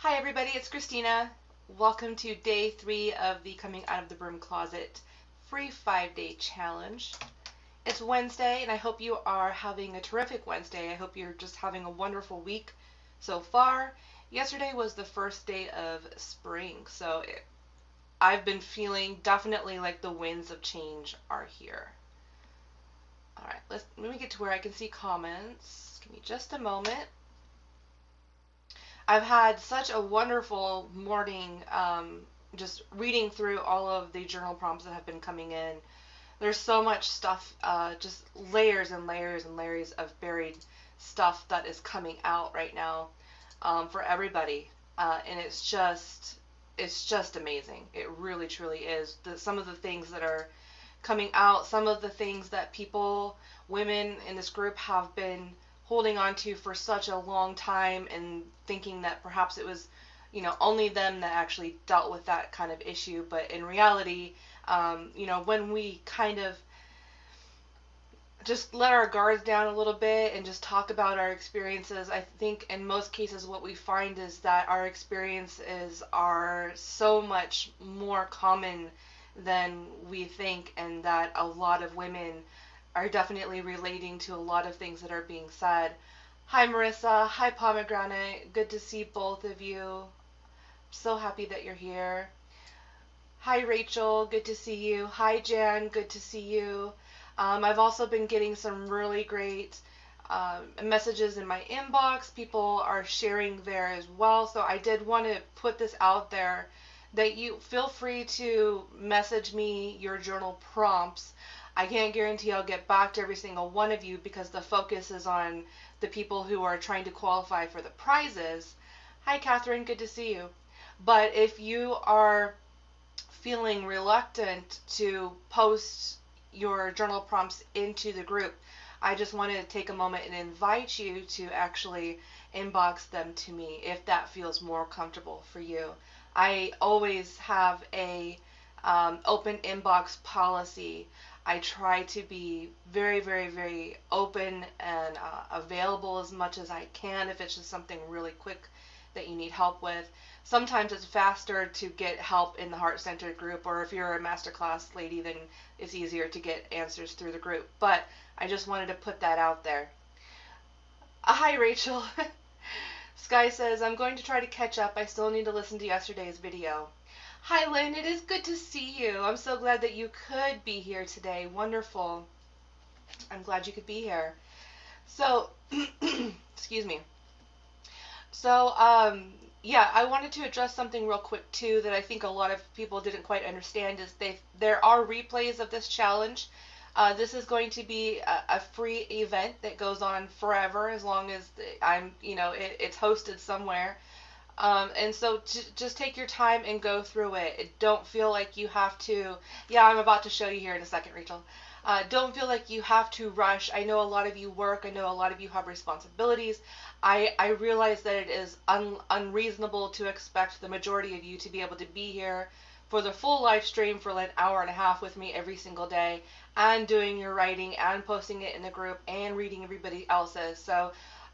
Hi everybody, it's Christina. Welcome to day 3 of the Coming Out of the Broom Closet free 5-day challenge. It's Wednesday and I hope you are having a terrific Wednesday. I hope you're just having a wonderful week so far. Yesterday was the first day of spring, so I've been feeling definitely like the winds of change are here. Alright, let me get to where I can see comments. Give me just a moment. I've had such a wonderful morning just reading through all of the journal prompts that have been coming in. There's so much stuff, just layers and layers and layers of buried stuff that is coming out right now for everybody. And it's just amazing. It really, truly is. Some of the things that are coming out, some of the things that people, women in this group have been holding on to for such a long time and thinking that perhaps it was, only them that actually dealt with that kind of issue. But in reality, when we kind of just let our guards down a little bit and just talk about our experiences, I think in most cases what we find is that our experiences are so much more common than we think, and that a lot of women are definitely relating to a lot of things that are being said. Hi Marissa, hi Pomegranate, good to see both of you. So happy that you're here. Hi Rachel, good to see you. Hi Jan, good to see you. I've also been getting some really great messages in my inbox. People are sharing there as well, so I did want to put this out there that you feel free to message me your journal prompts. I can't guarantee I'll get back to every single one of you because the focus is on the people who are trying to qualify for the prizes. Hi Catherine, good to see you. But if you are feeling reluctant to post your journal prompts into the group, I just wanted to take a moment and invite you to actually inbox them to me if that feels more comfortable for you. I always have a open inbox policy. I try to be very, very, very open and available as much as I can if it's just something really quick that you need help with. Sometimes it's faster to get help in the heart-centered group, or if you're a masterclass lady, then it's easier to get answers through the group. But I just wanted to put that out there. Hi, Rachel. Sky says, I'm going to try to catch up. I still need to listen to yesterday's video. Hi, Lynn. It is good to see you. I'm so glad that you could be here today. Wonderful. I'm glad you could be here. So, excuse me. So, yeah, I wanted to address something real quick too that I think a lot of people didn't quite understand is there are replays of this challenge. This is going to be a free event that goes on forever as long as it's hosted somewhere. And so just take your time and go through it. Don't feel like you have to. Yeah, I'm about to show you here in a second, Rachel. Don't feel like you have to rush. I know a lot of you work. I know a lot of you have responsibilities. I realize that it is unreasonable to expect the majority of you to be able to be here for the full live stream for like an hour and a half with me every single day, and doing your writing and posting it in the group and reading everybody else's. So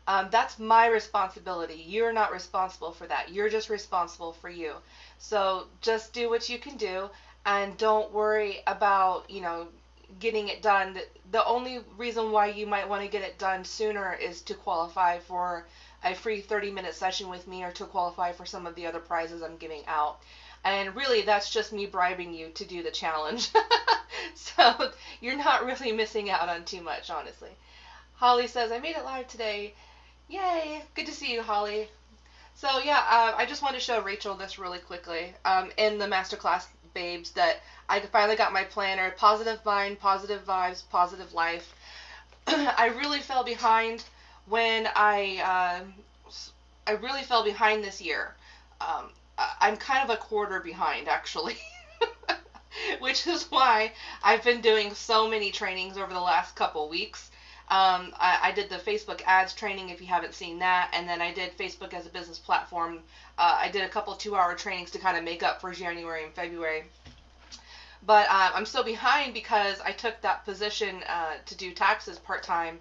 that's my responsibility. You're not responsible for that. You're just responsible for you. So just do what you can do and don't worry about, getting it done. The only reason why you might want to get it done sooner is to qualify for a free 30-minute session with me or to qualify for some of the other prizes I'm giving out. And really, that's just me bribing you to do the challenge. So you're not really missing out on too much, honestly. Holly says, I made it live today. Yay! Good to see you, Holly. So yeah, I just want to show Rachel this really quickly in the masterclass babes that I finally got my planner. Positive mind, positive vibes, positive life. I really fell behind when I really fell behind this year. I'm kind of a quarter behind, actually. Which is why I've been doing so many trainings over the last couple weeks. I did the Facebook ads training, if you haven't seen that, and then I did Facebook as a business platform. I did a couple 2-hour trainings to kind of make up for January and February. But I'm so behind because I took that position to do taxes part-time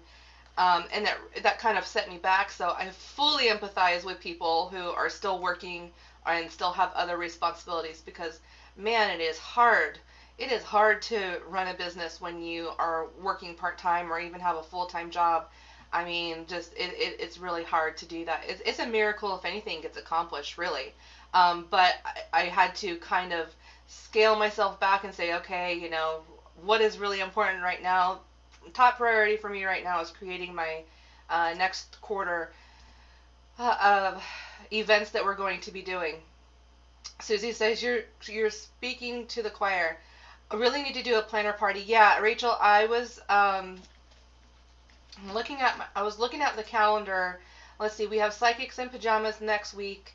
And that kind of set me back. So I fully empathize with people who are still working and still have other responsibilities, because man, it is hard. It is hard to run a business when you are working part-time or even have a full-time job. I mean, just it's really hard to do that. It's a miracle if anything gets accomplished, really. But I had to kind of scale myself back and say, okay, what is really important right now? Top priority for me right now is creating my next quarter of events that we're going to be doing. Susie says you're speaking to the choir. I really need to do a planner party. Yeah, Rachel, I was looking at the calendar. Let's see, we have Psychics in Pajamas next week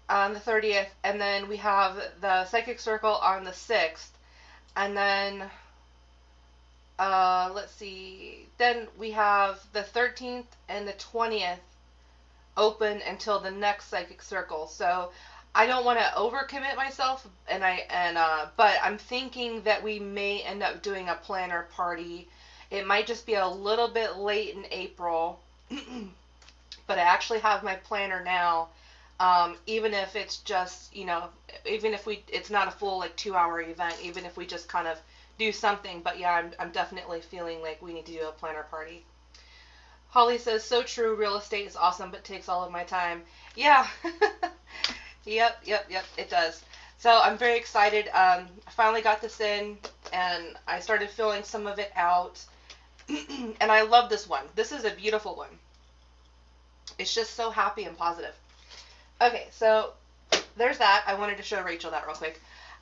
on the 30th, and then we have the Psychic Circle on the 6th, and then let's see, then we have the 13th and the 20th open until the next Psychic Circle. So I don't want to overcommit myself, but I'm thinking that we may end up doing a planner party. It might just be a little bit late in April, but I actually have my planner now. Even if it's just, even if it's not a full like 2-hour event, even if we just kind of do something. But yeah, I'm definitely feeling like we need to do a planner party. Holly says, so true, real estate is awesome, but takes all of my time. Yeah. Yep, it does. So I'm very excited. I finally got this in, and I started filling some of it out. And I love this one. This is a beautiful one. It's just so happy and positive. Okay, so there's that. I wanted to show Rachel that real quick.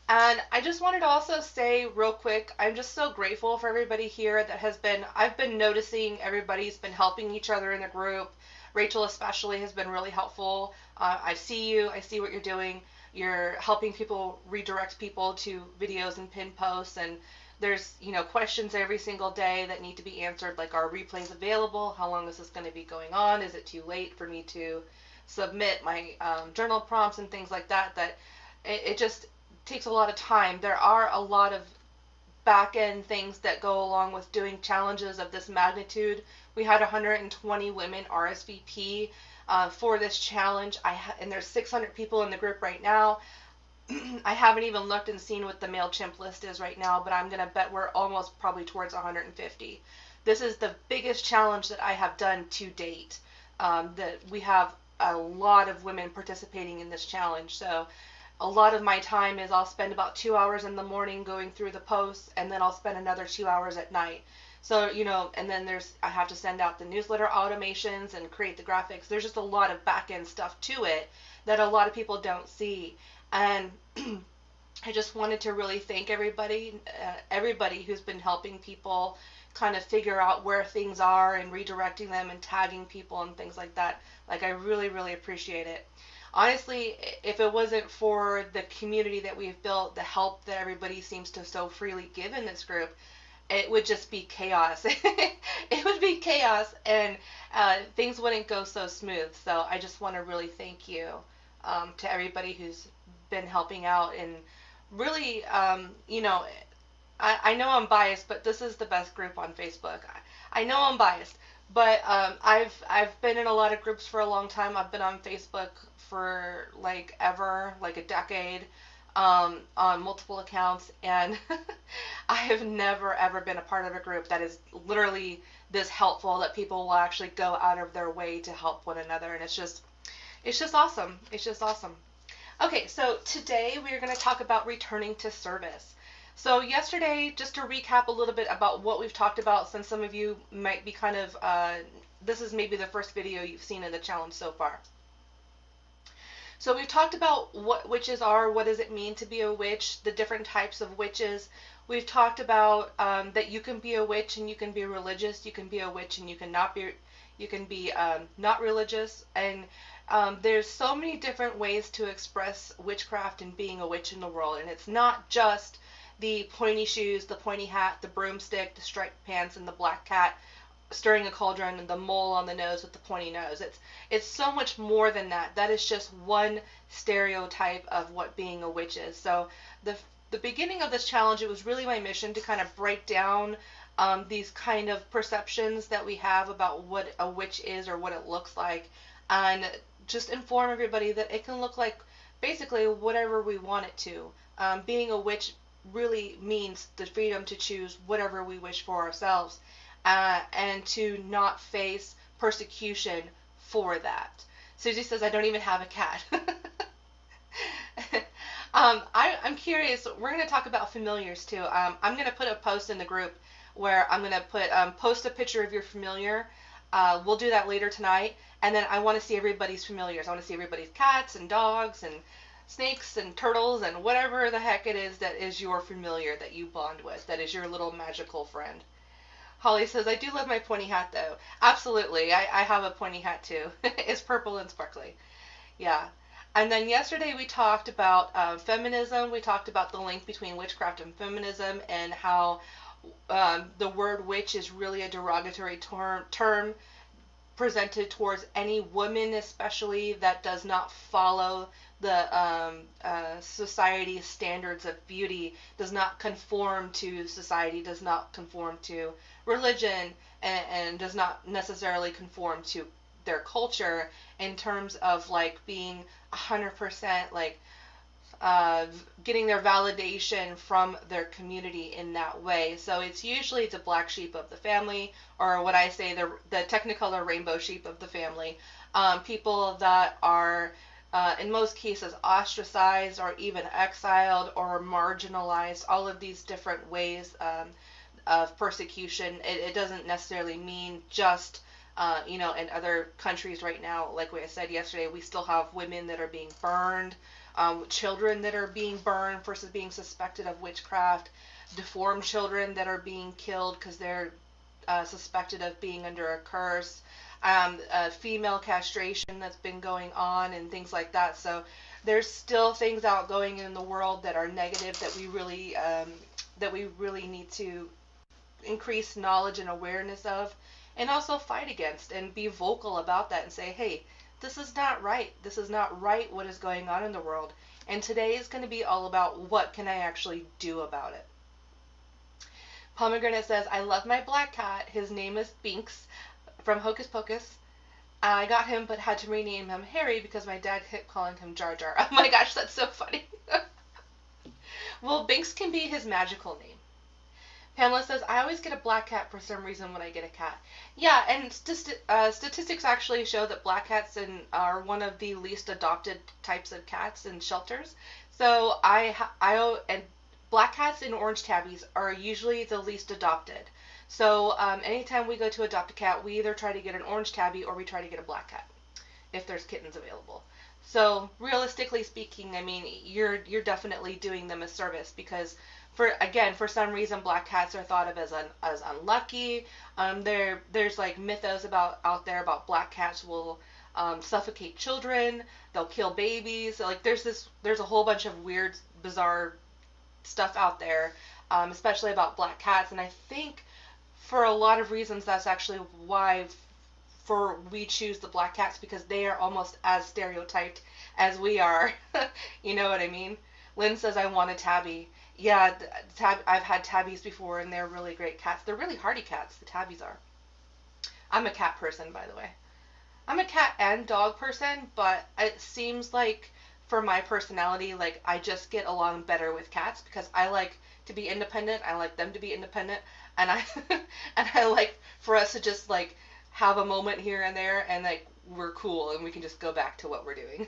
And I just wanted to also say real quick, I'm just so grateful for everybody here that I've been noticing everybody's been helping each other in the group. Rachel especially has been really helpful. I see you. I see what you're doing. You're helping people, redirect people to videos and pin posts. And there's, questions every single day that need to be answered, like, are replays available? How long is this going to be going on? Is it too late for me to submit my journal prompts and things like that? That it just takes a lot of time. There are a lot of back-end things that go along with doing challenges of this magnitude. We had 120 women RSVP for this challenge. And there's 600 people in the group right now. I haven't even looked and seen what the MailChimp list is right now, but I'm going to bet we're almost probably towards 150. This is the biggest challenge that I have done to date. That we have a lot of women participating in this challenge. So a lot of my time is I'll spend about 2 hours in the morning going through the posts, and then I'll spend another 2 hours at night. So, and then I have to send out the newsletter automations and create the graphics. There's just a lot of back-end stuff to it that a lot of people don't see. And I just wanted to really thank everybody who's been helping people kind of figure out where things are and redirecting them and tagging people and things like that. Like, I really, really appreciate it. Honestly, if it wasn't for the community that we've built, the help that everybody seems to so freely give in this group, it would just be chaos. It would be chaos, and things wouldn't go so smooth. So I just want to really thank you to everybody who's been helping out. And really, I know I'm biased, but this is the best group on Facebook. I know I'm biased, but I've been in a lot of groups for a long time. I've been on Facebook for like a decade, on multiple accounts, and I have never ever been a part of a group that is literally this helpful, that people will actually go out of their way to help one another. And it's just awesome. It's just awesome. Okay, so today we're going to talk about returning to service. So yesterday, just to recap a little bit about what we've talked about, since some of you might be kind of, this is maybe the first video you've seen in the challenge so far. So we've talked about what witches are, what does it mean to be a witch, the different types of witches. We've talked about that you can be a witch and you can be religious, you can be a witch and you can be not religious, and there's so many different ways to express witchcraft and being a witch in the world. And it's not just the pointy shoes, the pointy hat, the broomstick, the striped pants, and the black cat stirring a cauldron, and the mole on the nose with the pointy nose. It's so much more than that. That is just one stereotype of what being a witch is. So the beginning of this challenge, it was really my mission to kind of break down these kind of perceptions that we have about what a witch is or what it looks like, and just inform everybody that it can look like basically whatever we want it to. Being a witch really means the freedom to choose whatever we wish for ourselves, and to not face persecution for that. Susie says, I don't even have a cat. I'm curious. We're going to talk about familiars too. I'm going to put a post in the group where I'm going to put post a picture of your familiar. We'll do that later tonight. And then I want to see everybody's familiars. I want to see everybody's cats and dogs and snakes and turtles and whatever the heck it is that is your familiar that you bond with, that is your little magical friend. Holly says, I do love my pointy hat though. Absolutely. I have a pointy hat too. It's purple and sparkly. Yeah. And then yesterday we talked about feminism. We talked about the link between witchcraft and feminism, and how the word witch is really a derogatory term presented towards any woman, especially, that does not follow the society's standards of beauty, does not conform to society, does not conform to religion, and does not necessarily conform to their culture in terms of like being 100% like getting their validation from their community in that way. So it's usually the black sheep of the family, or what I say, the Technicolor rainbow sheep of the family. People that are, in most cases, ostracized or even exiled or marginalized, all of these different ways of persecution. It doesn't necessarily mean just, in other countries right now, like I said yesterday, we still have women that are being burned, children that are being burned for being suspected of witchcraft, deformed children that are being killed because they're suspected of being under a curse, female castration that's been going on, and things like that. So there's still things out going in the world that are negative that we really need to increase knowledge and awareness of, and also fight against and be vocal about that and say, hey, this is not right. This is not right what is going on in the world. And today is going to be all about what can I actually do about it. Pomegranate says, I love my black cat. His name is Binks from Hocus Pocus. I got him but had to rename him Harry because my dad kept calling him Jar Jar. Oh my gosh, that's so funny. Well, Binks can be his magical name. Pamela says, I always get a black cat for some reason when I get a cat. Yeah, and statistics actually show that black cats are one of the least adopted types of cats in shelters. So and black cats and orange tabbies are usually the least adopted. So anytime we go to adopt a cat, we either try to get an orange tabby or we try to get a black cat, if there's kittens available. So realistically speaking, I mean, you're definitely doing them a service, because for some reason black cats are thought of as unlucky. There's like mythos out there about black cats will suffocate children, they'll kill babies. Like there's a whole bunch of weird, bizarre stuff out there, especially about black cats. And I think for a lot of reasons that's actually why we choose the black cats, because they are almost as stereotyped as we are. You know what I mean? Lynn says, I want a tabby. Yeah, I've had tabbies before, and they're really great cats. They're really hardy cats, the tabbies are. I'm a cat person, by the way. I'm a cat and dog person, but it seems like for my personality, like I just get along better with cats because I like to be independent. I like them to be independent, and I like for us to just like have a moment here and there, and like we're cool, and we can just go back to what we're doing.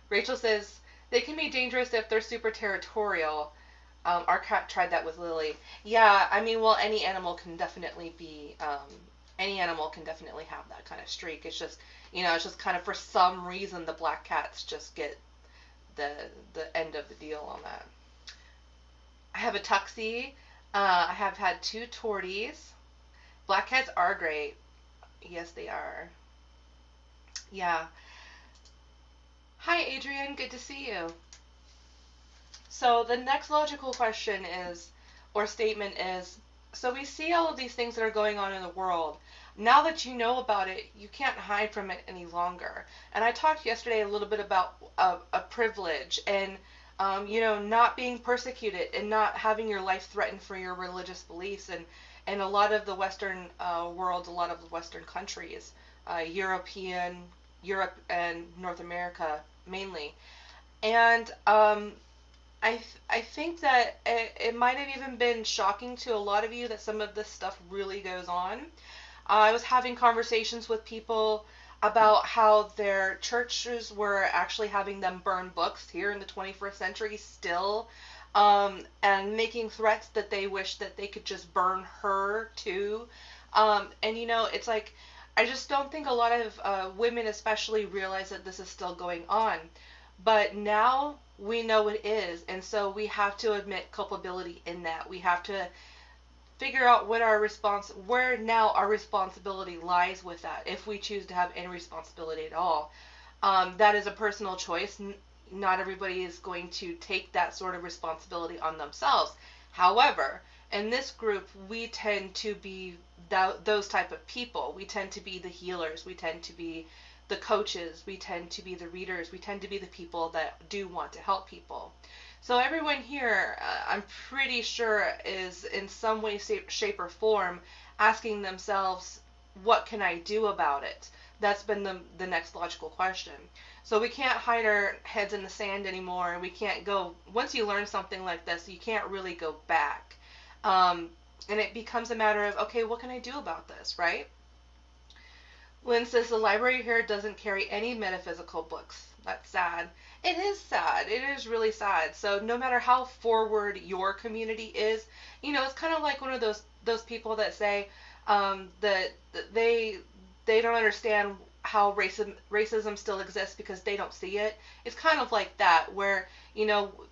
Rachel says, they can be dangerous if they're super territorial. Our cat tried that with Lily. Yeah, I mean, well, any animal can definitely have that kind of streak. It's just, it's just kind of, for some reason, the black cats just get the end of the deal on that. I have a tuxie. I have had 2 torties. Black cats are great. Yes, they are. Yeah. Hi, Adrian. Good to see you. So the next logical question is, or statement is, so we see all of these things that are going on in the world. Now that you know about it, you can't hide from it any longer. And I talked yesterday a little bit about a privilege, and not being persecuted and not having your life threatened for your religious beliefs. And a lot of the Western world, a lot of the Western countries, Europe and North America mainly. And I think that it might have even been shocking to a lot of you that some of this stuff really goes on. I was having conversations with people about how their churches were actually having them burn books here in the 21st century still, and making threats that they wish that they could just burn her too. And it's like, I just don't think a lot of women especially realize that this is still going on. But now we know it is, and so we have to admit culpability in that. We have to figure out where now our responsibility lies with that, if we choose to have any responsibility at all. That is a personal choice. Not everybody is going to take that sort of responsibility on themselves. However, in this group, we tend to be those type of people. We tend to be the healers. We tend to be the coaches. We tend to be the readers. We tend to be the people that do want to help people. So everyone here, I'm pretty sure, is in some way, shape, or form asking themselves, what can I do about it? That's been the next logical question. So we can't hide our heads in the sand anymore. We can't go, once you learn something like this, you can't really go back. And it becomes a matter of, okay, what can I do about this, right? Lynn says the library here doesn't carry any metaphysical books. That's sad. It is sad. It is really sad. So no matter how forward your community is, it's kind of like one of those people that say that they don't understand how racism still exists because they don't see it. It's kind of like that, where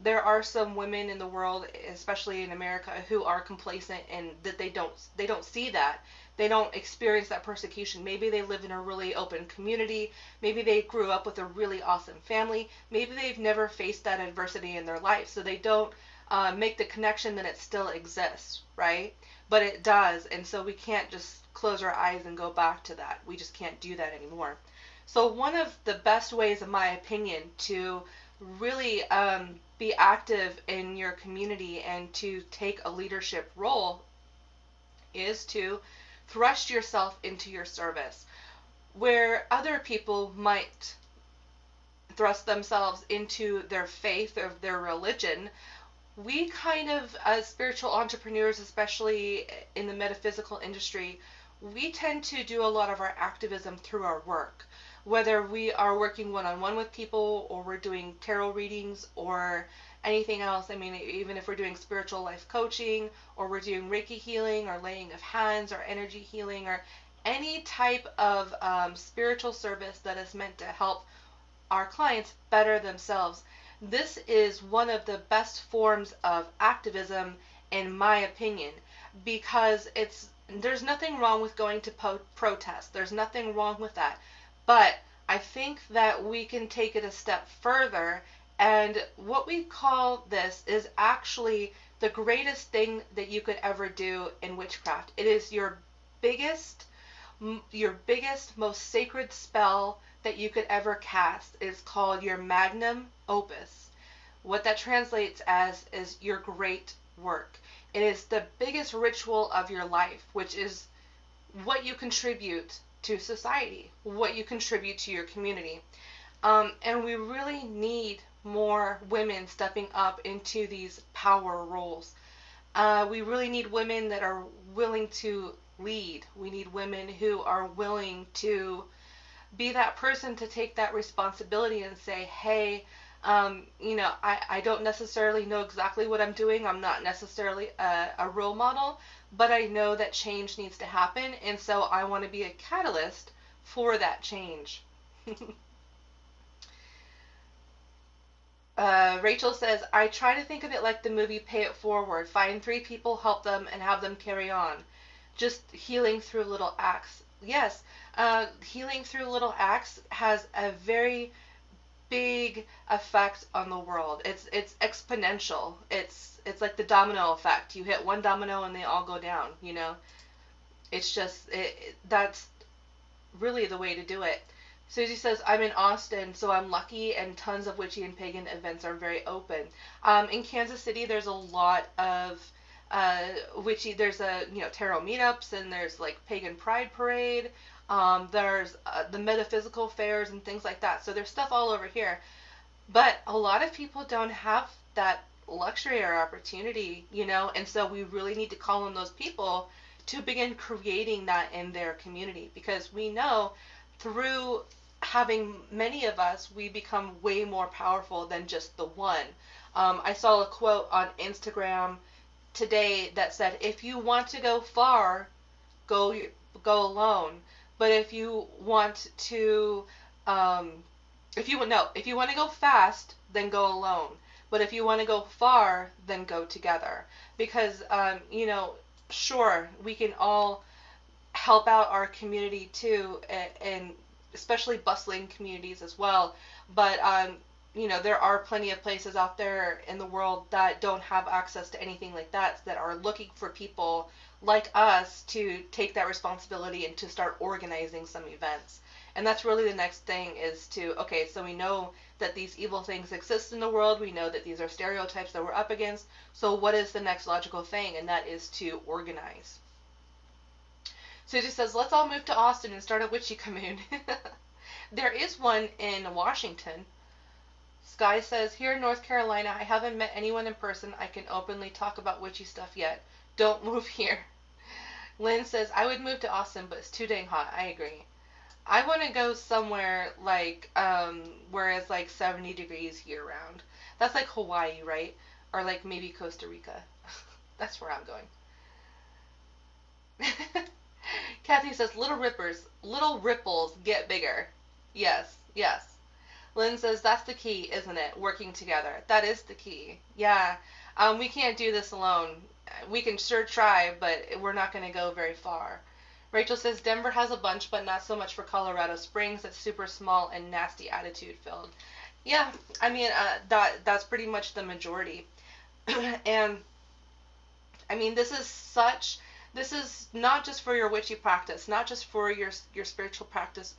there are some women in the world, especially in America, who are complacent and that they don't see that. They don't experience that persecution. Maybe they live in a really open community. Maybe they grew up with a really awesome family. Maybe they've never faced that adversity in their life, so they don't make the connection that it still exists, right? But it does, and so we can't just close our eyes and go back to that. We just can't do that anymore. So one of the best ways, in my opinion, to really be active in your community and to take a leadership role is to thrust yourself into your service. Where other people might thrust themselves into their faith or their religion, we kind of, as spiritual entrepreneurs, especially in the metaphysical industry, we tend to do a lot of our activism through our work. Whether we are working one-on-one with people, or we're doing tarot readings, or anything else. I mean, even if we're doing spiritual life coaching, or we're doing Reiki healing, or laying of hands, or energy healing, or any type of spiritual service that is meant to help our clients better themselves. This is one of the best forms of activism, in my opinion, because there's nothing wrong with going to protest. There's nothing wrong with that. But I think that we can take it a step further, and what we call this is actually the greatest thing that you could ever do in witchcraft. It is your biggest, most sacred spell that you could ever cast. It's called your magnum opus. What that translates as is your great work. It is the biggest ritual of your life, which is what you contribute to society, what you contribute to your community. And we really need more women stepping up into these power roles. We really need women that are willing to lead. We need women who are willing to be that person to take that responsibility and say, hey, I don't necessarily know exactly what I'm doing. I'm not necessarily a role model, but I know that change needs to happen, and so I want to be a catalyst for that change. Rachel says, I try to think of it like the movie Pay It Forward. Find 3 people, help them, and have them carry on. Just healing through little acts. Yes, healing through little acts has a very big effect on the world. It's exponential. It's like the domino effect. You hit one domino and they all go down, It's just, that's really the way to do it. Susie says, I'm in Austin, so I'm lucky, and tons of witchy and pagan events are very open. In Kansas City, there's a lot of witchy. There's tarot meetups, and there's like pagan pride parade. There's the metaphysical fairs and things like that. So there's stuff all over here. But a lot of people don't have that luxury or opportunity, and so we really need to call on those people to begin creating that in their community, because we know through having many of us, we become way more powerful than just the one. I saw a quote on Instagram today that said, "If you want to go far, go go alone. But if you want to, if you want to go fast, then go alone. But if you want to go far, then go together." Because sure, we can all help out our community too, and especially bustling communities as well. But there are plenty of places out there in the world that don't have access to anything like that are looking for people like us to take that responsibility and to start organizing some events. And that's really the next thing is to, okay, so we know that these evil things exist in the world. We know that these are stereotypes that we're up against. So what is the next logical thing? And that is to organize. Susie says, let's all move to Austin and start a witchy commune. There is one in Washington. Sky says, here in North Carolina, I haven't met anyone in person I can openly talk about witchy stuff yet. Don't move here. Lynn says, I would move to Austin, but it's too dang hot. I agree. I want to go somewhere like where it's like 70 degrees year round. That's like Hawaii, right? Or like maybe Costa Rica. That's where I'm going. Kathy says, little ripples get bigger. Yes, yes. Lynn says, that's the key, isn't it? Working together. That is the key. Yeah. We can't do this alone. We can sure try, but we're not going to go very far. Rachel says, Denver has a bunch, but not so much for Colorado Springs. It's super small and nasty attitude filled. Yeah, I mean, that's pretty much the majority. And, I mean, this is not just for your witchy practice, not just for your spiritual practice,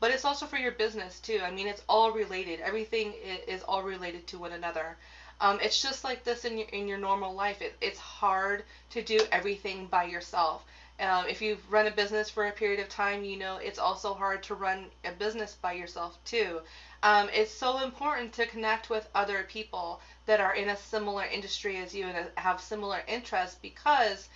but it's also for your business too. I mean, it's all related. Everything is all related to one another. It's just like this in your normal life. It's hard to do everything by yourself. If you've run a business for a period of time, it's also hard to run a business by yourself too. It's so important to connect with other people that are in a similar industry as you and have similar interests, because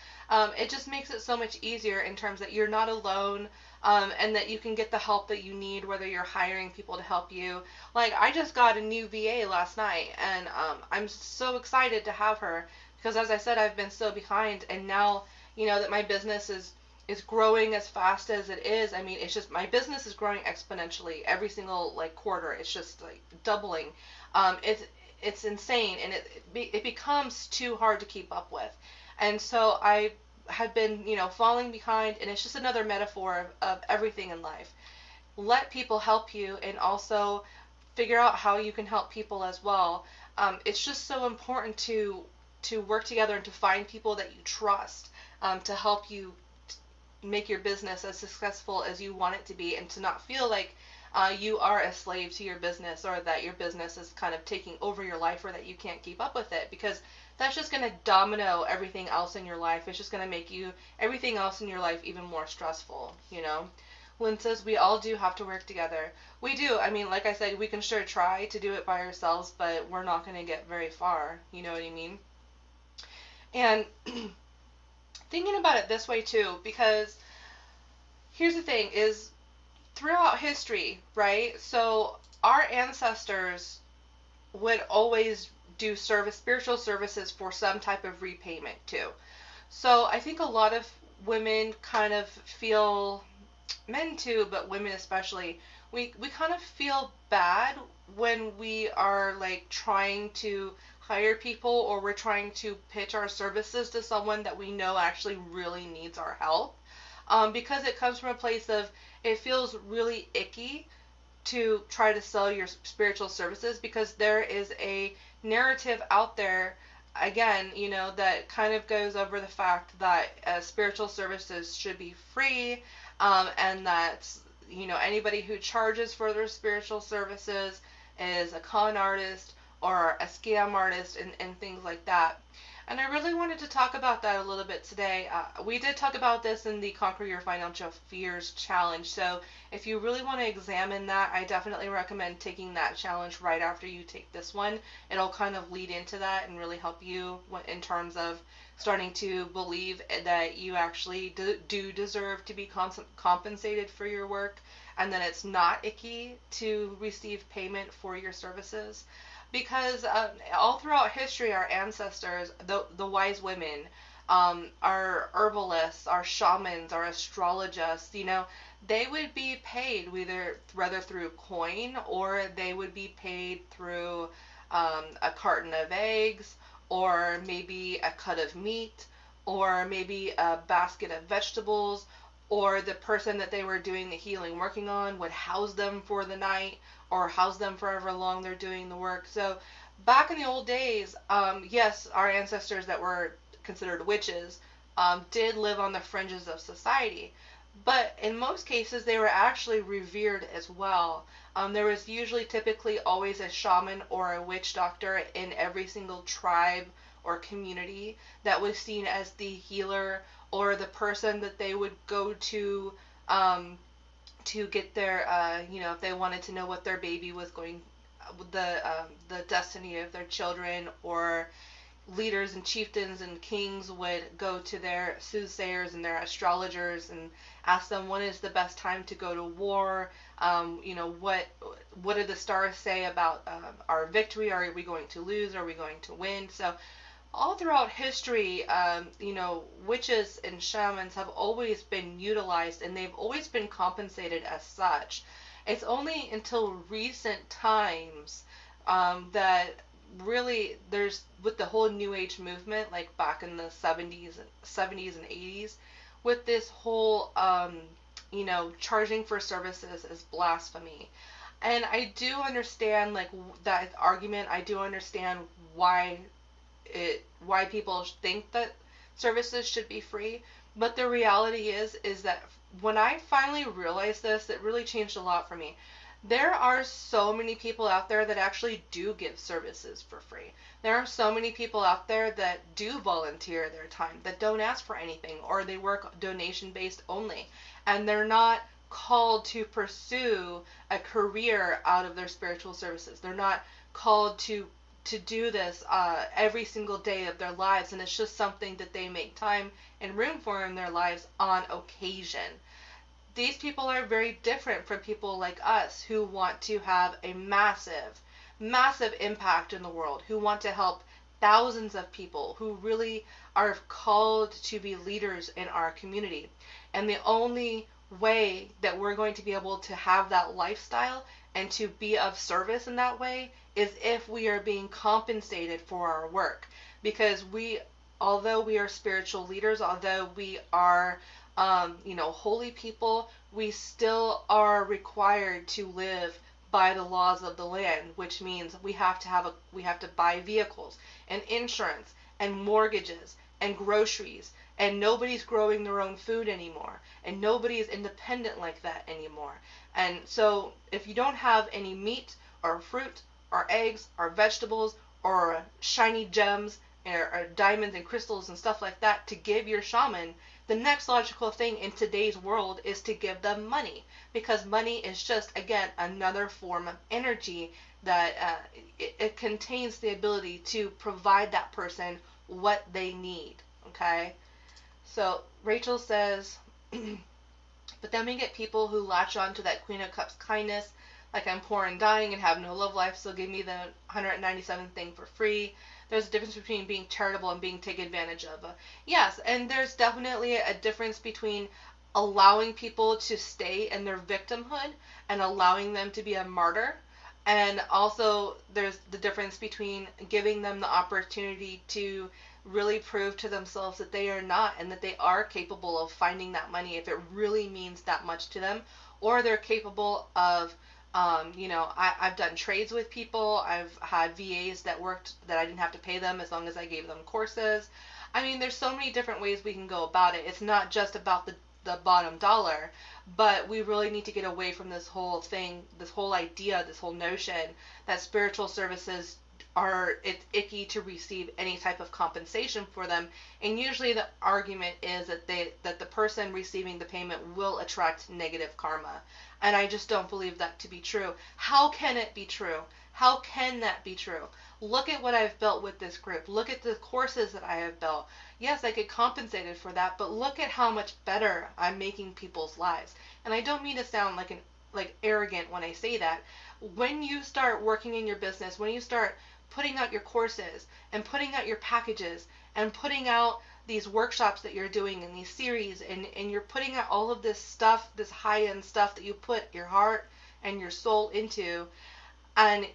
it just makes it so much easier in terms that you're not alone, and that you can get the help that you need, whether you're hiring people to help you. Like, I just got a new VA last night, and I'm so excited to have her, because as I said, I've been so behind, and now that my business is growing as fast as it is. I mean, it's just, my business is growing exponentially every single like quarter. It's just like doubling. It's insane, and it becomes too hard to keep up with. And so I have been falling behind, and it's just another metaphor of everything in life. Let people help you, and also figure out how you can help people as well. It's just so important to work together and to find people that you trust, to help you make your business as successful as you want it to be, and to not feel like you are a slave to your business, or that your business is kind of taking over your life, or that you can't keep up with it, because that's just going to domino everything else in your life. It's just going to make everything else in your life even more stressful, Lynn says, we all do have to work together. We do. I mean, like I said, we can sure try to do it by ourselves, but we're not going to get very far. You know what I mean? And thinking about it this way too, because here's the thing is, throughout history, right? So our ancestors would always do spiritual services for some type of repayment too. So I think a lot of women kind of feel, men too, but women especially, we kind of feel bad when we are like trying to hire people, or we're trying to pitch our services to someone that we know actually really needs our help, because it comes from a place of, it feels really icky to try to sell your spiritual services, because there is a narrative out there, again, that kind of goes over the fact that spiritual services should be free, and that anybody who charges for their spiritual services is a con artist or a scam artist and things like that. And I really wanted to talk about that a little bit today. We did talk about this in the Conquer Your Financial Fears challenge. So if you really want to examine that, I definitely recommend taking that challenge right after you take this one. It'll kind of lead into that and really help you in terms of starting to believe that you actually do deserve to be compensated for your work, and that it's not icky to receive payment for your services. Because all throughout history, our ancestors, the wise women, our herbalists, our shamans, our astrologists, they would be paid whether through coin, or they would be paid through a carton of eggs, or maybe a cut of meat, or maybe a basket of vegetables, or the person that they were doing the healing working on would house them for the night, or house them for however long they're doing the work. So back in the old days, yes, our ancestors that were considered witches did live on the fringes of society. But in most cases, they were actually revered as well. There was usually typically always a shaman or a witch doctor in every single tribe or community that was seen as the healer, or the person that they would go to get their, if they wanted to know what their baby was going, the destiny of their children, or leaders and chieftains and kings would go to their soothsayers and their astrologers and ask them when is the best time to go to war. What do the stars say about our victory? Are we going to lose? Are we going to win? So all throughout history, witches and shamans have always been utilized, and they've always been compensated as such. It's only until recent times that really there's, with the whole New Age movement, like back in the 70s and 80s, with this whole, charging for services is blasphemy. And I do understand, like, that argument. I do understand why people think that services should be free, but the reality is that when I finally realized this, it really changed a lot for me. There are so many people out there that actually do give services for free. There are so many people out there that do volunteer their time, that don't ask for anything, or they work donation based only, and they're not called to pursue a career out of their spiritual services. They're not called to do this every single day of their lives, and it's just something that they make time and room for in their lives on occasion. These people are very different from people like us who want to have a massive, massive impact in the world, who want to help thousands of people, who really are called to be leaders in our community. And the only way that we're going to be able to have that lifestyle and to be of service in that way is if we are being compensated for our work. Because although we are spiritual leaders, although we are holy people, we still are required to live by the laws of the land, which means we have to buy vehicles and insurance and mortgages and groceries, and nobody's growing their own food anymore, and nobody is independent like that anymore. And so if you don't have any meat or fruit or eggs or vegetables or shiny gems or diamonds and crystals and stuff like that to give your shaman, the next logical thing in today's world is to give them money, because money is just, again, another form of energy that it contains the ability to provide that person what they need. Okay, so Rachel says, but then we get people who latch on to that Queen of Cups kindness, like I'm poor and dying and have no love life, so give me the 197th thing for free. There's a difference between being charitable and being taken advantage of. Yes, and there's definitely a difference between allowing people to stay in their victimhood and allowing them to be a martyr. And also there's the difference between giving them the opportunity to really prove to themselves that they are not, and that they are capable of finding that money if it really means that much to them, or they're capable of I've done trades with people. I've had VAs that worked that I didn't have to pay them as long as I gave them courses. I mean, there's so many different ways we can go about it. It's not just about the bottom dollar. But we really need to get away from this whole thing, this whole idea, this whole notion that spiritual services it's icky to receive any type of compensation for them. And usually the argument is that the person receiving the payment will attract negative karma. And I just don't believe that to be true. How can it be true? How can that be true? Look at what I've built with this group. Look at the courses that I have built. Yes, I get compensated for that, but look at how much better I'm making people's lives. And I don't mean to sound like arrogant when I say that. When you start working in your business, when you start putting out your courses and putting out your packages and putting out these workshops that you're doing in these series, and you're putting out all of this stuff, this high-end stuff that you put your heart and your soul into, and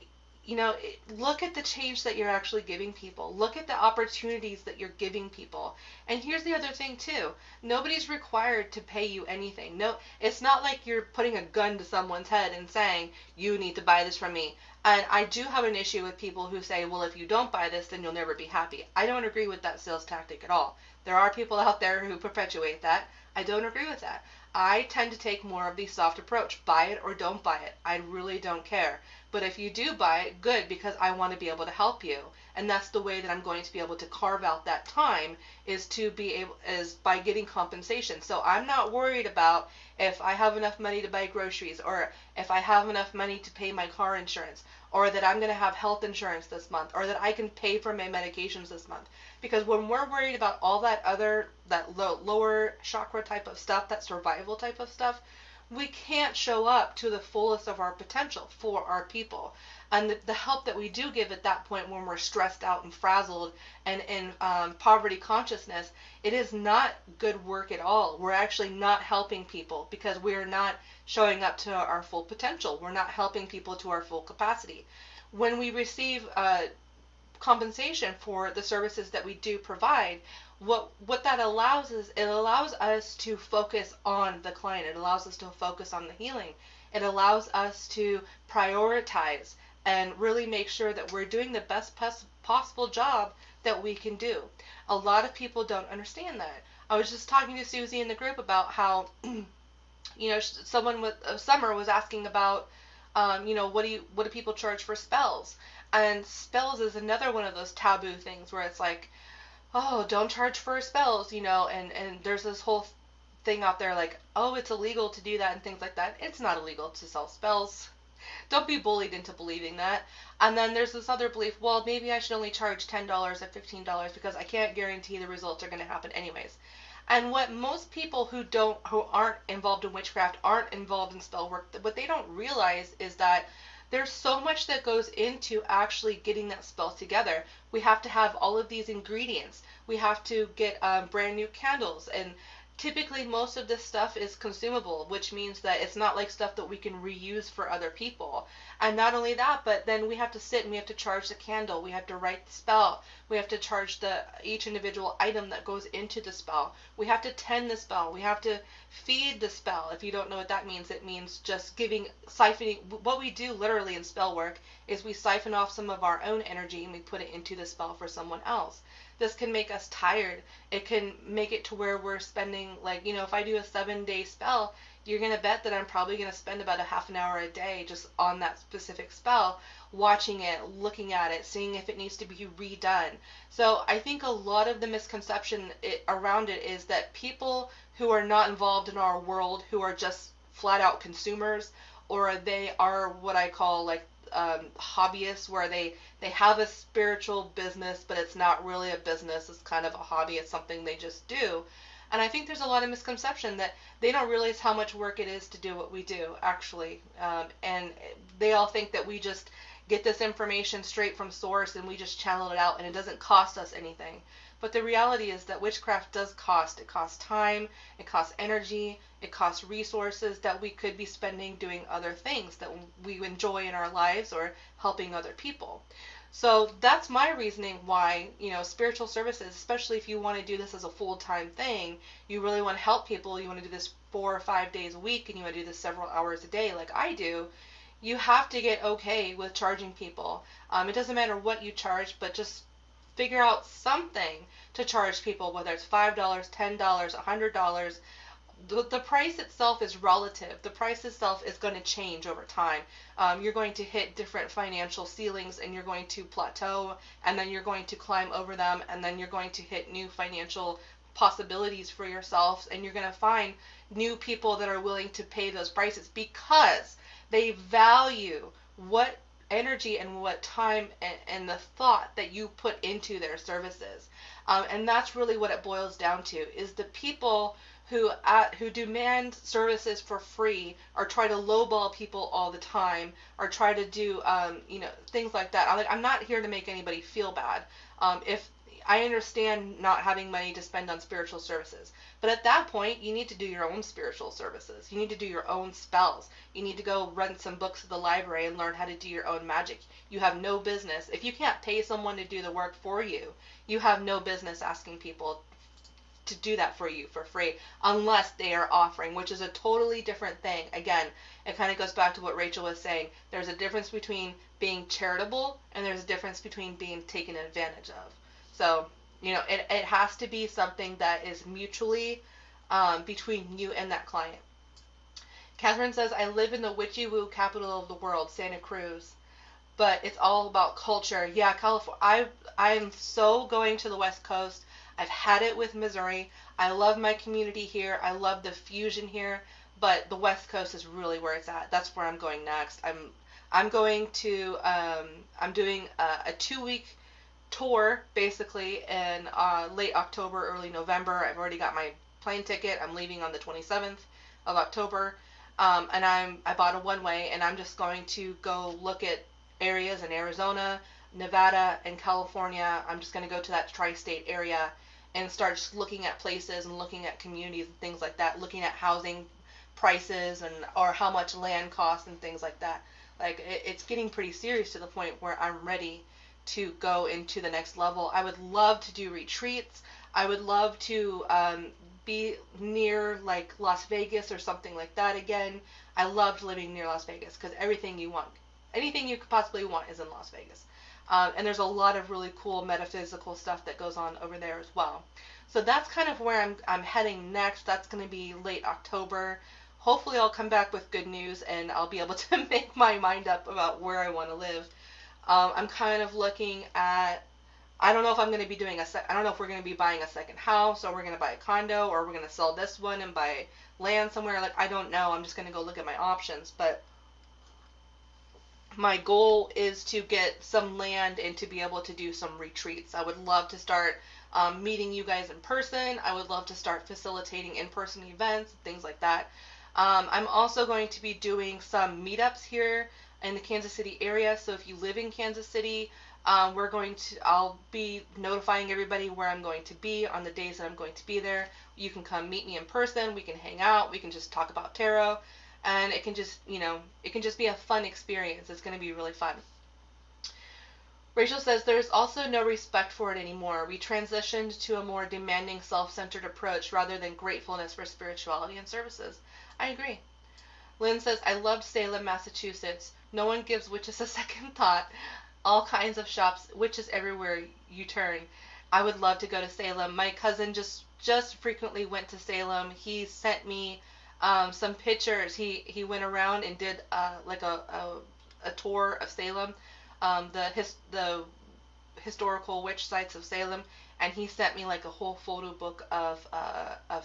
look at the change that you're actually giving people. Look at the opportunities that you're giving people. And here's the other thing too. Nobody's required to pay you anything. No, it's not like you're putting a gun to someone's head and saying, you need to buy this from me. And I do have an issue with people who say, well, if you don't buy this, then you'll never be happy. I don't agree with that sales tactic at all. There are people out there who perpetuate that. I don't agree with that. I tend to take more of the soft approach. Buy it or don't buy it. I really don't care. But if you do buy it, good, because I want to be able to help you. And that's the way that I'm going to be able to carve out that time, is by getting compensation. So I'm not worried about if I have enough money to buy groceries, or if I have enough money to pay my car insurance, or that I'm going to have health insurance this month, or that I can pay for my medications this month. Because when we're worried about all that lower chakra type of stuff, that survival type of stuff, we can't show up to the fullest of our potential for our people. And the help that we do give at that point, when we're stressed out and frazzled and in poverty consciousness, it is not good work at all. We're actually not helping people, because we're not showing up to our full potential. We're not helping people to our full capacity. When we receive compensation for the services that we do provide, what that allows is, it allows us to focus on the client. It allows us to focus on the healing. It allows us to prioritize and really make sure that we're doing the best possible job that we can do. A lot of people don't understand that. I was just talking to Susie in the group about how, Summer was asking about, what do people charge for spells? And spells is another one of those taboo things where it's like, oh, don't charge for spells, and there's this whole thing out there like, oh, it's illegal to do that and things like that. It's not illegal to sell spells. Don't be bullied into believing that. And then there's this other belief, well, maybe I should only charge $10 or $15 because I can't guarantee the results are going to happen anyways. And what most people who aren't involved in witchcraft, aren't involved in spell work, what they don't realize is that there's so much that goes into actually getting that spell together. We have to have all of these ingredients. We have to get brand new candles, and typically most of this stuff is consumable, which means that it's not like stuff that we can reuse for other people. And not only that, but then we have to sit and we have to charge the candle, we have to write the spell, we have to charge each individual item that goes into the spell, we have to tend the spell, we have to feed the spell. If you don't know what that means, it means just siphoning. What we do literally in spell work is we siphon off some of our own energy and we put it into the spell for someone else. This can make us tired. It can make it to where we're spending, if I do a 7-day spell, you're going to bet that I'm probably going to spend about a half an hour a day just on that specific spell, watching it, looking at it, seeing if it needs to be redone. So I think a lot of the misconception around it is that people who are not involved in our world, who are just flat out consumers, or they are what I call hobbyists, where they have a spiritual business, but it's not really a business, it's kind of a hobby, it's something they just do. And I think there's a lot of misconception that they don't realize how much work it is to do what we do, actually. And they all think that we just get this information straight from source and we just channel it out and it doesn't cost us anything. But the reality is that witchcraft does cost. It costs time, it costs energy, it costs resources that we could be spending doing other things that we enjoy in our lives or helping other people. So that's my reasoning why, spiritual services, especially if you want to do this as a full-time thing, you really want to help people, you want to do this 4 or 5 days a week, and you want to do this several hours a day like I do, you have to get okay with charging people. It doesn't matter what you charge, but just figure out something to charge people, whether it's $5, $10, $100, the price itself is relative. The price itself is going to change over time. You're going to hit different financial ceilings, and you're going to plateau, and then you're going to climb over them, and then you're going to hit new financial possibilities for yourselves, and you're going to find new people that are willing to pay those prices because they value what energy and what time and the thought that you put into their services. And that's really what it boils down to, is the people who demand services for free, or try to lowball people all the time, or try to do things like that. I'm not here to make anybody feel bad. If I understand not having money to spend on spiritual services, but at that point you need to do your own spiritual services. You need to do your own spells. You need to go rent some books at the library and learn how to do your own magic. You have no business, if you can't pay someone to do the work for you, you have no business asking people to do that for you for free, unless they are offering, which is a totally different thing. Again, it kind of goes back to what Rachel was saying. There's a difference between being charitable, and there's a difference between being taken advantage of. So, it has to be something that is mutually between you and that client. Catherine says, I live in the witchy woo capital of the world, Santa Cruz, but it's all about culture. Yeah, California. I am so going to the West Coast. I've had it with Missouri. I love my community here. I love the fusion here, but the West Coast is really where it's at. That's where I'm going next. I'm going to I'm doing a 2-week tour basically in late October, early November. I've already got my plane ticket. I'm leaving on the 27th of October, and I bought a one-way, and I'm just going to go look at areas in Arizona, Nevada, and California. I'm just going to go to that tri-state area and start just looking at places and looking at communities and things like that, looking at housing prices and or how much land costs and things like that. Like, it's getting pretty serious to the point where I'm ready to go into the next level. I would love to do retreats. I would love to be near like Las Vegas or something like that again. I loved living near Las Vegas because everything you want, anything you could possibly want is in Las Vegas. And there's a lot of really cool metaphysical stuff that goes on over there as well. So that's kind of where I'm heading next. That's going to be late October. Hopefully I'll come back with good news and I'll be able to make my mind up about where I want to live. I'm kind of looking at, I don't know if I'm going to be doing I don't know if we're going to be buying a second house, or we're going to buy a condo, or we're going to sell this one and buy land somewhere. Like, I don't know. I'm just going to go look at my options. But my goal is to get some land and to be able to do some retreats. I would love to start meeting you guys in person. I would love to start facilitating in-person events, things like that. I'm also going to be doing some meetups here in the Kansas City area. So if you live in Kansas City, I'll be notifying everybody where I'm going to be on the days that I'm going to be there. You can come meet me in person. We can hang out. We can just talk about tarot. And it can just be a fun experience. It's going to be really fun. Rachel says, there's also no respect for it anymore. We transitioned to a more demanding, self-centered approach rather than gratefulness for spirituality and services. I agree. Lynn says, I loved Salem, Massachusetts. No one gives witches a second thought. All kinds of shops, witches everywhere you turn. I would love to go to Salem. My cousin just frequently went to Salem. He sent me some pictures. He went around and did like a tour of Salem, the historical witch sites of Salem, and he sent me like a whole photo book of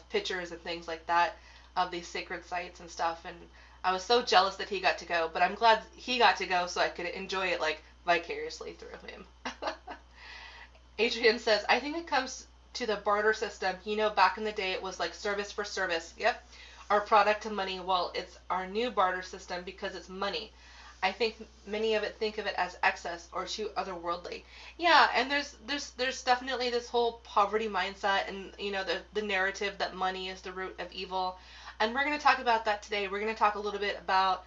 pictures and things like that of these sacred sites and stuff. And I was so jealous that he got to go, but I'm glad he got to go so I could enjoy it like vicariously through him. Adrian says, I think it comes to the barter system. Back in the day it was like service for service. Yep. Our product to money. Well, it's our new barter system because it's money. I think many of it think of it as excess or too otherworldly. Yeah, and there's definitely this whole poverty mindset and the narrative that money is the root of evil. And we're going to talk about that today. We're going to talk a little bit about,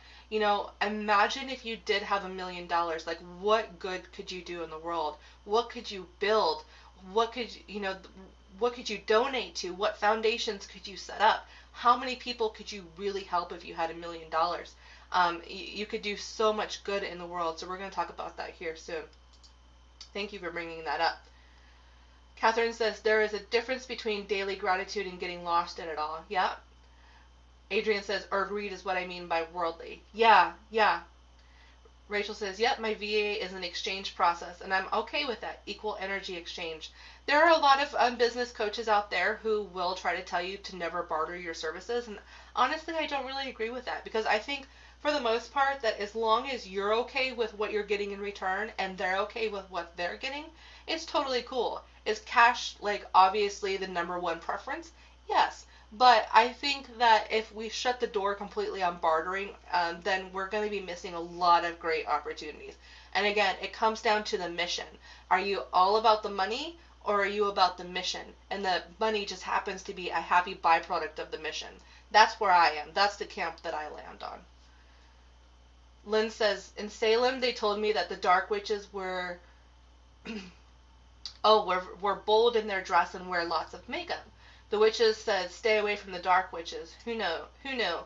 imagine if you did have $1 million. Like, what good could you do in the world? What could you build? What could you donate to? What foundations could you set up? How many people could you really help if you had $1 million? You could do so much good in the world. So we're going to talk about that here soon. Thank you for bringing that up. Catherine says, there is a difference between daily gratitude and getting lost in it all. Yeah. Adrian says, or greed is what I mean by worldly. Yeah, yeah. Rachel says, yep, my VA is an exchange process, and I'm okay with that. Equal energy exchange. There are a lot of business coaches out there who will try to tell you to never barter your services, and honestly, I don't really agree with that, because I think, for the most part, that as long as you're okay with what you're getting in return, and they're okay with what they're getting, it's totally cool. Is cash, like, obviously the number one preference? Yes. But I think that if we shut the door completely on bartering, then we're going to be missing a lot of great opportunities. And again, it comes down to the mission. Are you all about the money, or are you about the mission? And the money just happens to be a happy byproduct of the mission. That's where I am. That's the camp that I land on. Lynn says, in Salem, they told me that the dark witches were, were bold in their dress and wear lots of makeup. The witches said, stay away from the dark witches. Who knew? Who knew?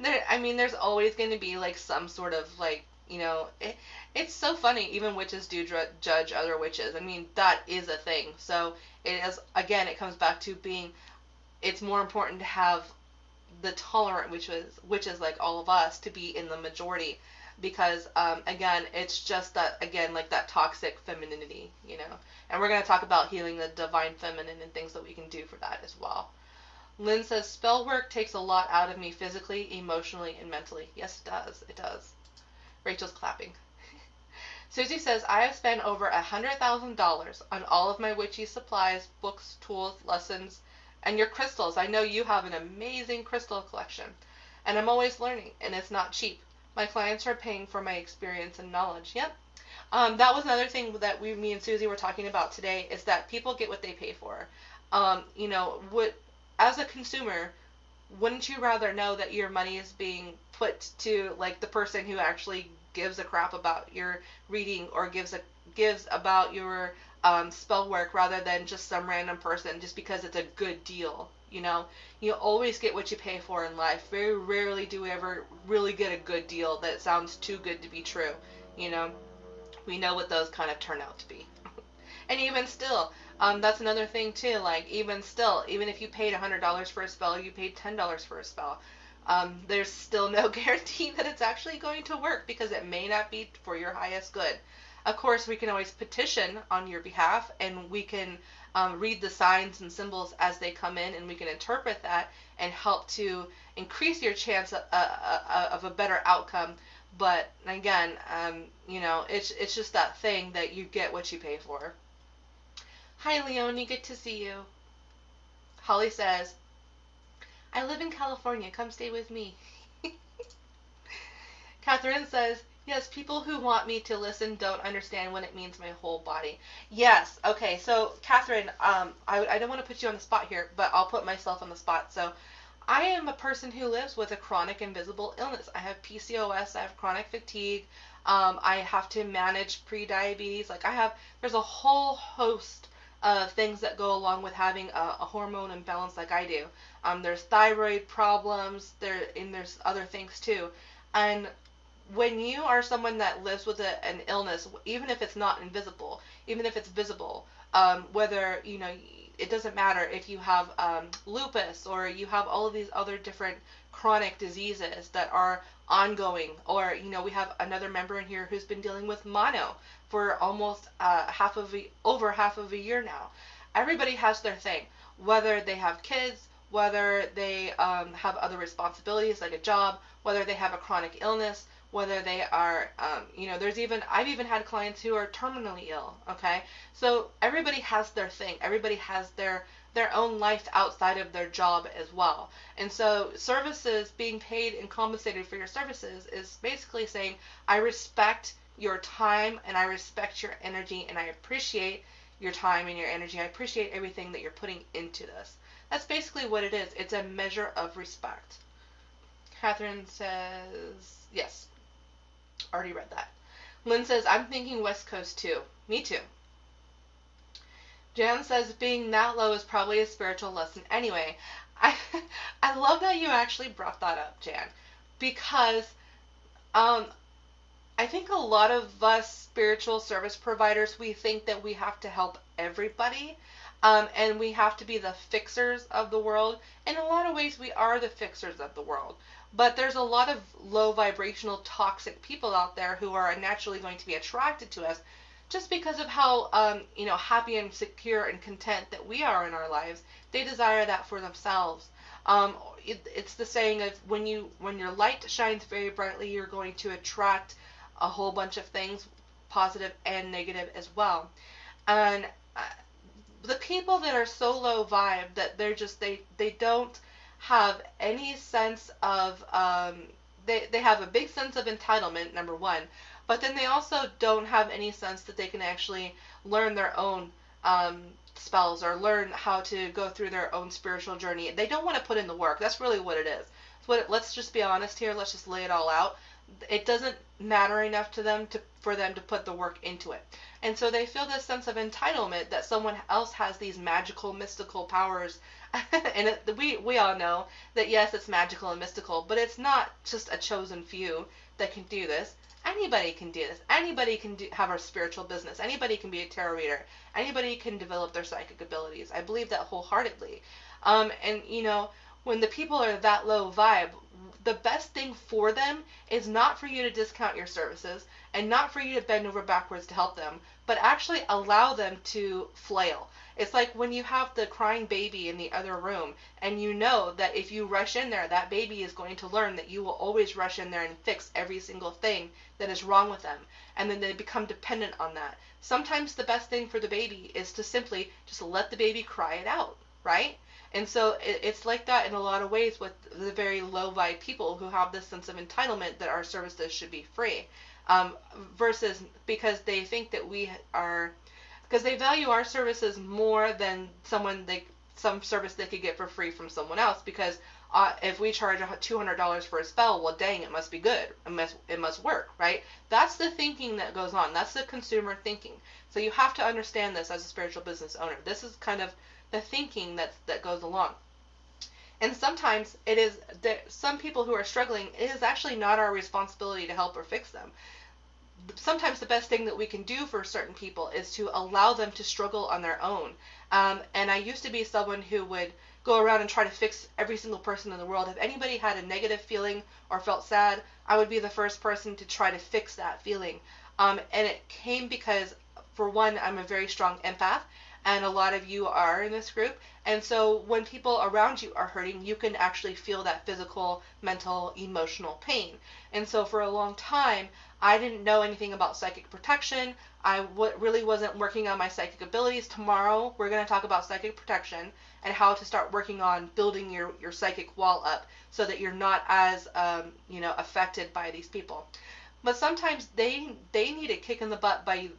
There's always going to be, like, some sort of, like, it's so funny. Even witches do judge other witches. I mean, that is a thing. So, it is, again, it comes back to being, it's more important to have the tolerant witches like all of us to be in the majority, because again, it's just that, again, like that toxic femininity, and we're going to talk about healing the divine feminine and things that we can do for that as well. Lynn says, spell work takes a lot out of me physically, emotionally, and mentally. Yes, it does. Rachel's clapping. Susie says, I have spent over $100,000 on all of my witchy supplies, books, tools, lessons, and your crystals. I know you have an amazing crystal collection, and I'm always learning, and it's not cheap. My clients are paying for my experience and knowledge. Yep. That was another thing that me and Susie were talking about today, is that people get what they pay for. As a consumer, wouldn't you rather know that your money is being put to, like, the person who actually gives a crap about your reading, or gives about your spell work, rather than just some random person just because it's a good deal? You always get what you pay for in life. Very rarely do we ever really get a good deal that sounds too good to be true. We know what those kind of turn out to be. And even still, that's another thing too. Like, even still, even if you paid $100 for a spell, you paid $10 for a spell, there's still no guarantee that it's actually going to work, because it may not be for your highest good. Of course, we can always petition on your behalf, and we can read the signs and symbols as they come in, and we can interpret that and help to increase your chance of a better outcome. But again, it's just that thing that you get what you pay for. Hi, Leonie, good to see you. Holly says, I live in California, come stay with me. Catherine says, yes, people who want me to listen don't understand when it means my whole body. Yes, okay, so Catherine, I don't want to put you on the spot here, but I'll put myself on the spot. So I am a person who lives with a chronic invisible illness. I have PCOS, I have chronic fatigue, I have to manage pre-diabetes. Like, there's a whole host of things that go along with having a hormone imbalance like I do. There's thyroid problems, there's other things too. And when you are someone that lives with an illness, even if it's not invisible, even if it's visible, whether, it doesn't matter if you have lupus, or you have all of these other different chronic diseases that are ongoing, or, we have another member in here who's been dealing with mono for almost over half of a year now. Everybody has their thing, whether they have kids, whether they have other responsibilities like a job, whether they have a chronic illness, whether they are, I've even had clients who are terminally ill, okay? So everybody has their thing. Everybody has their own life outside of their job as well. And so services, being paid and compensated for your services, is basically saying, I respect your time, and I respect your energy, and I appreciate your time and your energy. I appreciate everything that you're putting into this. That's basically what it is. It's a measure of respect. Catherine says, yes. Already read that. Lynn says, I'm thinking West Coast too. Me too. Jan says, being that low is probably a spiritual lesson anyway. I love that you actually brought that up, Jan, because I think a lot of us spiritual service providers, we think that we have to help everybody. And we have to be the fixers of the world. In a lot of ways, we are the fixers of the world. But there's a lot of low vibrational toxic people out there who are naturally going to be attracted to us just because of how happy and secure and content that we are in our lives. They desire that for themselves. It's the saying of when your light shines very brightly, you're going to attract a whole bunch of things, positive and negative as well. And the people that are so low vibe that they don't have any sense of they have a big sense of entitlement, number one, but then they also don't have any sense that they can actually learn their own spells or learn how to go through their own spiritual journey. They don't want to put in the work. That's really what it is. Let's just be honest here. Let's just lay it all out. It doesn't matter enough to them for them to put the work into it. And so they feel this sense of entitlement that someone else has these magical, mystical powers. And we all know that, yes, it's magical and mystical, but it's not just a chosen few that can do this. Anybody can do this. Anybody can have a spiritual business. Anybody can be a tarot reader. Anybody can develop their psychic abilities. I believe that wholeheartedly. And, when the people are that low vibe, the best thing for them is not for you to discount your services and not for you to bend over backwards to help them, but actually allow them to flail. It's like when you have the crying baby in the other room and you know that if you rush in there, that baby is going to learn that you will always rush in there and fix every single thing that is wrong with them. And then they become dependent on that. Sometimes the best thing for the baby is to simply just let the baby cry it out, right? And so it's like that in a lot of ways with the very low vibe people who have this sense of entitlement that our services should be free, versus because they think that because they value our services more than some service they could get for free from someone else. Because if we charge $200 for a spell, well, dang, it must be good. It must work, right? That's the thinking that goes on. That's the consumer thinking. So you have to understand this as a spiritual business owner. This is kind of the thinking that goes along. And sometimes it is that some people who are struggling, it is actually not our responsibility to help or fix them. Sometimes the best thing that we can do for certain people is to allow them to struggle on their own. And I used to be someone who would go around and try to fix every single person in the world. If anybody had a negative feeling or felt sad, I would be the first person to try to fix that feeling. And it came because, for one, I'm a very strong empath. And a lot of you are in this group. And so when people around you are hurting, you can actually feel that physical, mental, emotional pain. And so for a long time, I didn't know anything about psychic protection. I really wasn't working on my psychic abilities. Tomorrow, we're going to talk about psychic protection and how to start working on building your psychic wall up so that you're not as affected by these people. But sometimes they need a kick in the butt by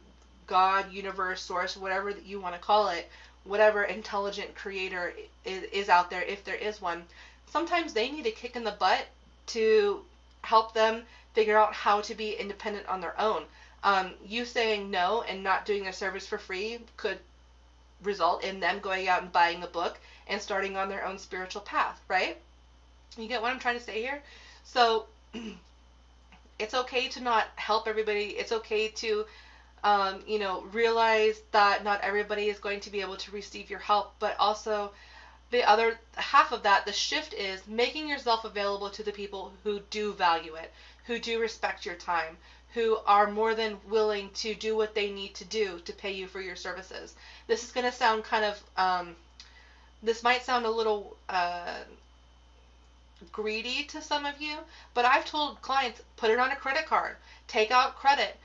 God, universe, source, whatever that you want to call it, whatever intelligent creator is out there, if there is one. Sometimes they need a kick in the butt to help them figure out how to be independent on their own. You saying no and not doing their service for free could result in them going out and buying a book and starting on their own spiritual path, right? You get what I'm trying to say here? So it's okay to not help everybody. It's okay to realize that not everybody is going to be able to receive your help, but also the other half of that, the shift is making yourself available to the people who do value it, who do respect your time, who are more than willing to do what they need to do to pay you for your services. This is going to sound kind of, this might sound a little greedy to some of you, but I've told clients, put it on a credit card, take out credit,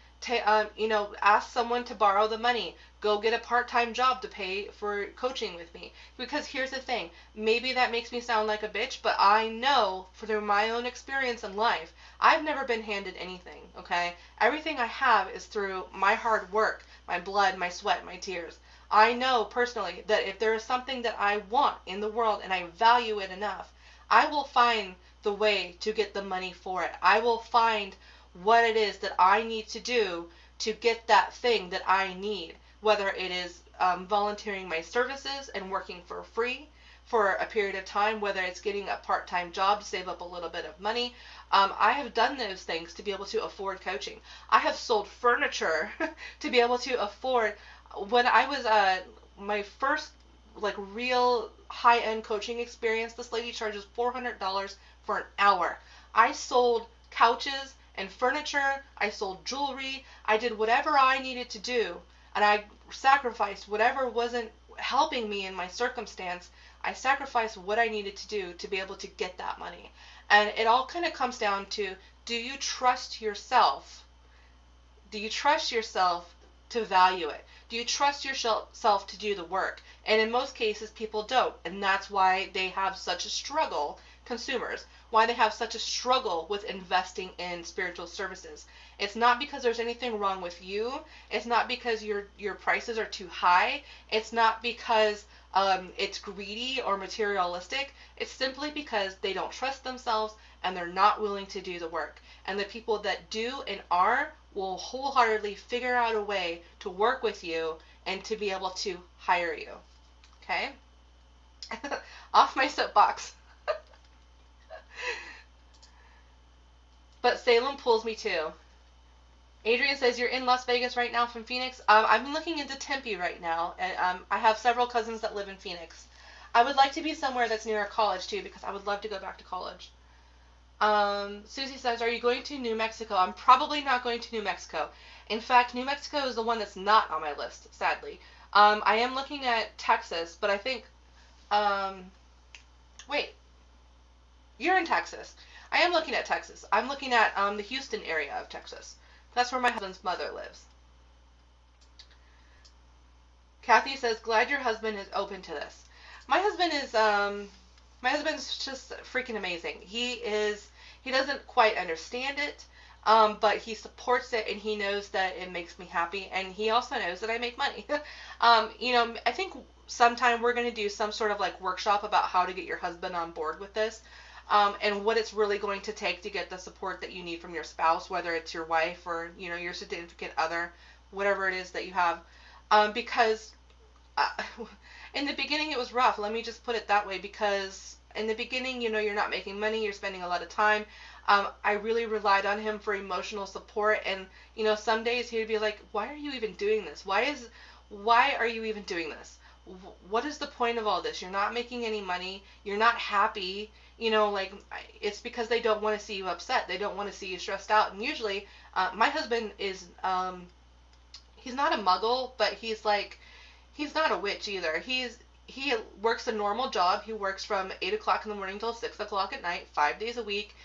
ask someone to borrow the money, go get a part-time job to pay for coaching with me. Because here's the thing, maybe that makes me sound like a bitch, but I know through my own experience in life, I've never been handed anything, okay? Everything I have is through my hard work, my blood, my sweat, my tears. I know personally that if there is something that I want in the world and I value it enough, I will find the way to get the money for it. I will find what it is that I need to do to get that thing that I need, whether it is volunteering my services and working for free for a period of time, whether it's getting a part-time job to save up a little bit of money. I have done those things to be able to afford coaching. I have sold furniture to be able to afford. When I was my first like real high-end coaching experience. This lady charges $400 for an hour. I sold couches and furniture. I sold jewelry. I did whatever I needed to do, and I sacrificed whatever wasn't helping me in my circumstance. I sacrificed what I needed to do to be able to get that money. And it all kind of comes down to, do you trust yourself? Do you trust yourself to value it? Do you trust yourself to do the work? And in most cases, people don't. And that's why they have such a struggle, consumers, why they have such a struggle with investing in spiritual services. It's not because there's anything wrong with you. It's not because your prices are too high. It's not because it's greedy or materialistic. It's simply because they don't trust themselves and they're not willing to do the work. And the people that do and are will wholeheartedly figure out a way to work with you and to be able to hire you. Okay? Off my soapbox. But Salem pulls me too. Adrian says, you're in Las Vegas right now from Phoenix. I've been looking into Tempe right now, and I have several cousins that live in Phoenix. I would like to be somewhere that's near a college too, because I would love to go back to college. Susie says, are you going to New Mexico? I'm probably not going to New Mexico. In fact, New Mexico is the one that's not on my list, sadly. I am looking at Texas, but I think, wait, you're in Texas. I am looking at Texas. I'm looking at the Houston area of Texas. That's where my husband's mother lives. Kathy says, glad your husband is open to this. My husband's just freaking amazing. He doesn't quite understand it, but he supports it, and he knows that it makes me happy, and he also knows that I make money. I think sometime we're going to do some sort of like workshop about how to get your husband on board with this. And what it's really going to take to get the support that you need from your spouse, whether it's your wife or, your significant other, whatever it is that you have. Because in the beginning it was rough. Let me just put it that way, because in the beginning, you're not making money, you're spending a lot of time. I really relied on him for emotional support, and, some days he would be like, why are you even doing this? Why are you even doing this? What is the point of all this? You're not making any money. You're not happy. It's because they don't want to see you upset. They don't want to see you stressed out. And usually, my husband is, he's not a muggle, but he's not a witch either. He works a normal job. He works from 8 o'clock in the morning till 6 o'clock at night, 5 days a week.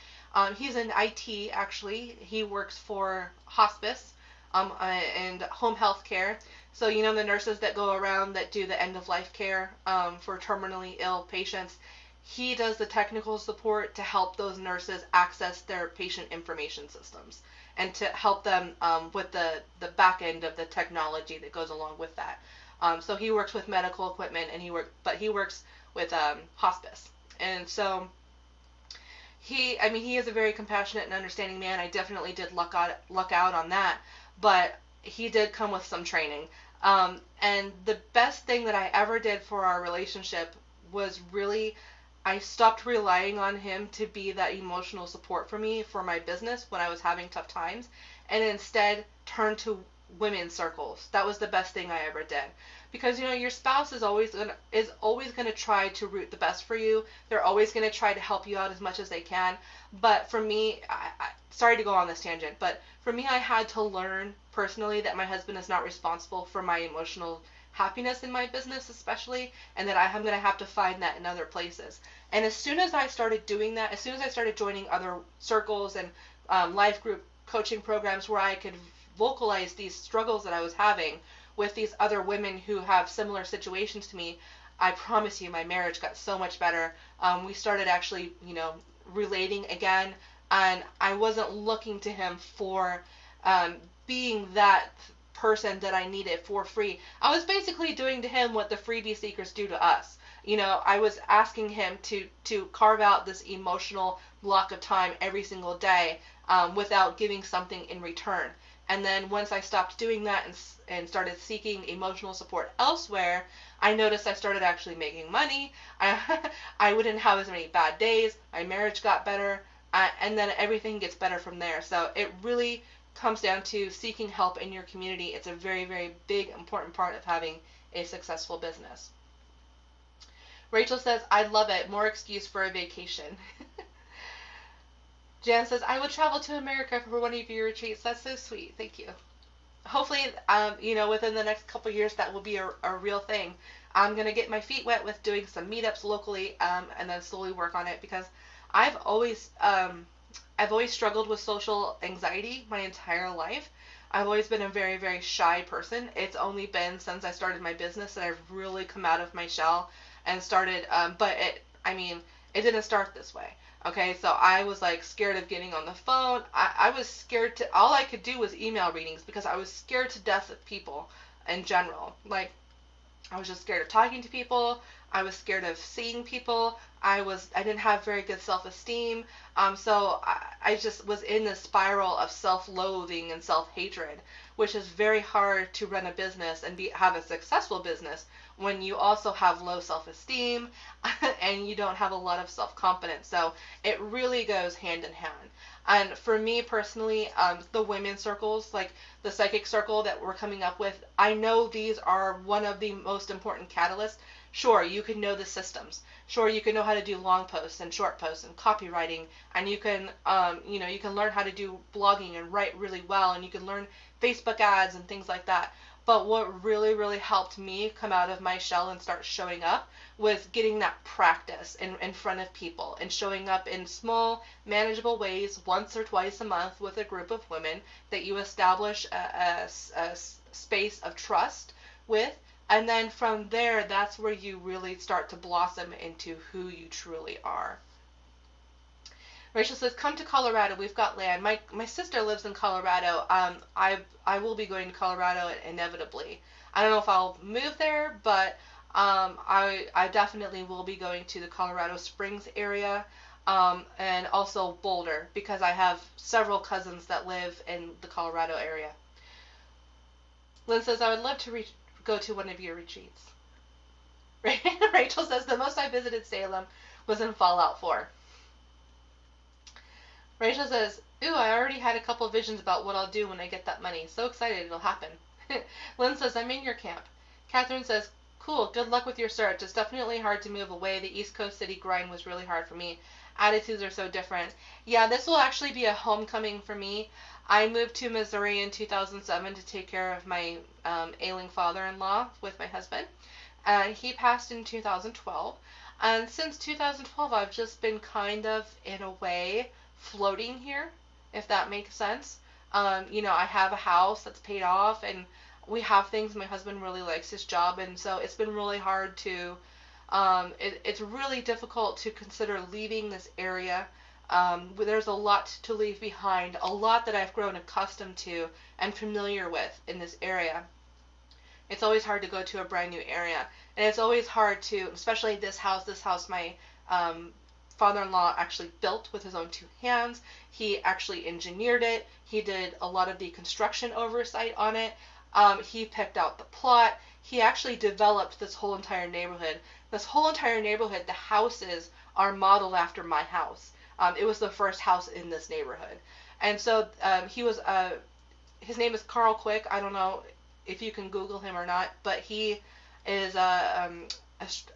He's in IT, actually. He works for hospice, and home health care. So, the nurses that go around that do the end-of-life care, for terminally ill patients. He does the technical support to help those nurses access their patient information systems and to help them with the back end of the technology that goes along with that. So he works with medical equipment, and he works with hospice. And so he is a very compassionate and understanding man. I definitely did luck out on that, but he did come with some training. And the best thing that I ever did for our relationship was really, I stopped relying on him to be that emotional support for me for my business when I was having tough times, and instead turned to women's circles. That was the best thing I ever did. Because, your spouse is always gonna try to root the best for you. They're always gonna try to help you out as much as they can. But for me, sorry to go on this tangent, but for me, I had to learn personally that my husband is not responsible for my emotional happiness in my business, especially, and that I'm going to have to find that in other places. And as soon as I started doing that, as soon as I started joining other circles and life group coaching programs where I could vocalize these struggles that I was having with these other women who have similar situations to me, I promise you my marriage got so much better. We started actually, relating again, and I wasn't looking to him for being that person that I needed for free. I was basically doing to him what the freebie seekers do to us. I was asking him to carve out this emotional block of time every single day without giving something in return. And then once I stopped doing that and started seeking emotional support elsewhere, I noticed I started actually making money. I wouldn't have as many bad days. My marriage got better. And then everything gets better from there. So it really comes down to seeking help in your community. It's a very, very big, important part of having a successful business. Rachel says, I love it. More excuse for a vacation. Jan says, I will travel to America for one of your retreats. That's so sweet. Thank you. Hopefully, within the next couple years, that will be a real thing. I'm going to get my feet wet with doing some meetups locally, and then slowly work on it, because I've always, I've always struggled with social anxiety my entire life. I've always been a very, very shy person. It's only been since I started my business that I've really come out of my shell and started, it didn't start this way. Okay, so I was like scared of getting on the phone. I was scared to, all I could do was email readings because I was scared to death of people in general. Like, I was just scared of talking to people. I was scared of seeing people. I didn't have very good self-esteem. So I just was in this spiral of self-loathing and self-hatred, which is very hard to run a business and have a successful business when you also have low self-esteem and you don't have a lot of self-confidence. So it really goes hand in hand. And for me personally, the women's circles, like the psychic circle that we're coming up with, I know these are one of the most important catalysts. Sure, you can know the systems. Sure, you can know how to do long posts and short posts and copywriting, and you can, you can learn how to do blogging and write really well, and you can learn Facebook ads and things like that. But what really, really helped me come out of my shell and start showing up was getting that practice in front of people and showing up in small, manageable ways once or twice a month with a group of women that you establish a space of trust with. And then from there, that's where you really start to blossom into who you truly are. Rachel says, come to Colorado. We've got land. My sister lives in Colorado. I will be going to Colorado inevitably. I don't know if I'll move there, but I definitely will be going to the Colorado Springs area, and also Boulder, because I have several cousins that live in the Colorado area. Lynn says, I would love to go to one of your retreats. Rachel says, the most I visited Salem was in Fallout 4. Rachel says, ooh, I already had a couple visions about what I'll do when I get that money. So excited it'll happen. Lynn says, I'm in your camp. Catherine says, cool, good luck with your search. It's definitely hard to move away. The East Coast city grind was really hard for me. Attitudes are so different. Yeah, this will actually be a homecoming for me. I moved to Missouri in 2007 to take care of my ailing father-in-law with my husband. And he passed in 2012. And since 2012, I've just been kind of, in a way, floating here, if that makes sense. I have a house that's paid off, and we have things. My husband really likes his job, and so it's been really hard to, it's really difficult to consider leaving this area. There's a lot to leave behind, a lot that I've grown accustomed to and familiar with in this area. It's always hard to go to a brand new area, and it's always hard to, especially this house my father-in-law actually built with his own two hands. He actually engineered it. He did a lot of the construction oversight on it. He picked out the plot. He actually developed this whole entire neighborhood. This whole entire neighborhood, the houses are modeled after my house. It was the first house in this neighborhood. And so his name is Carl Quick. I don't know if you can Google him or not, but he is an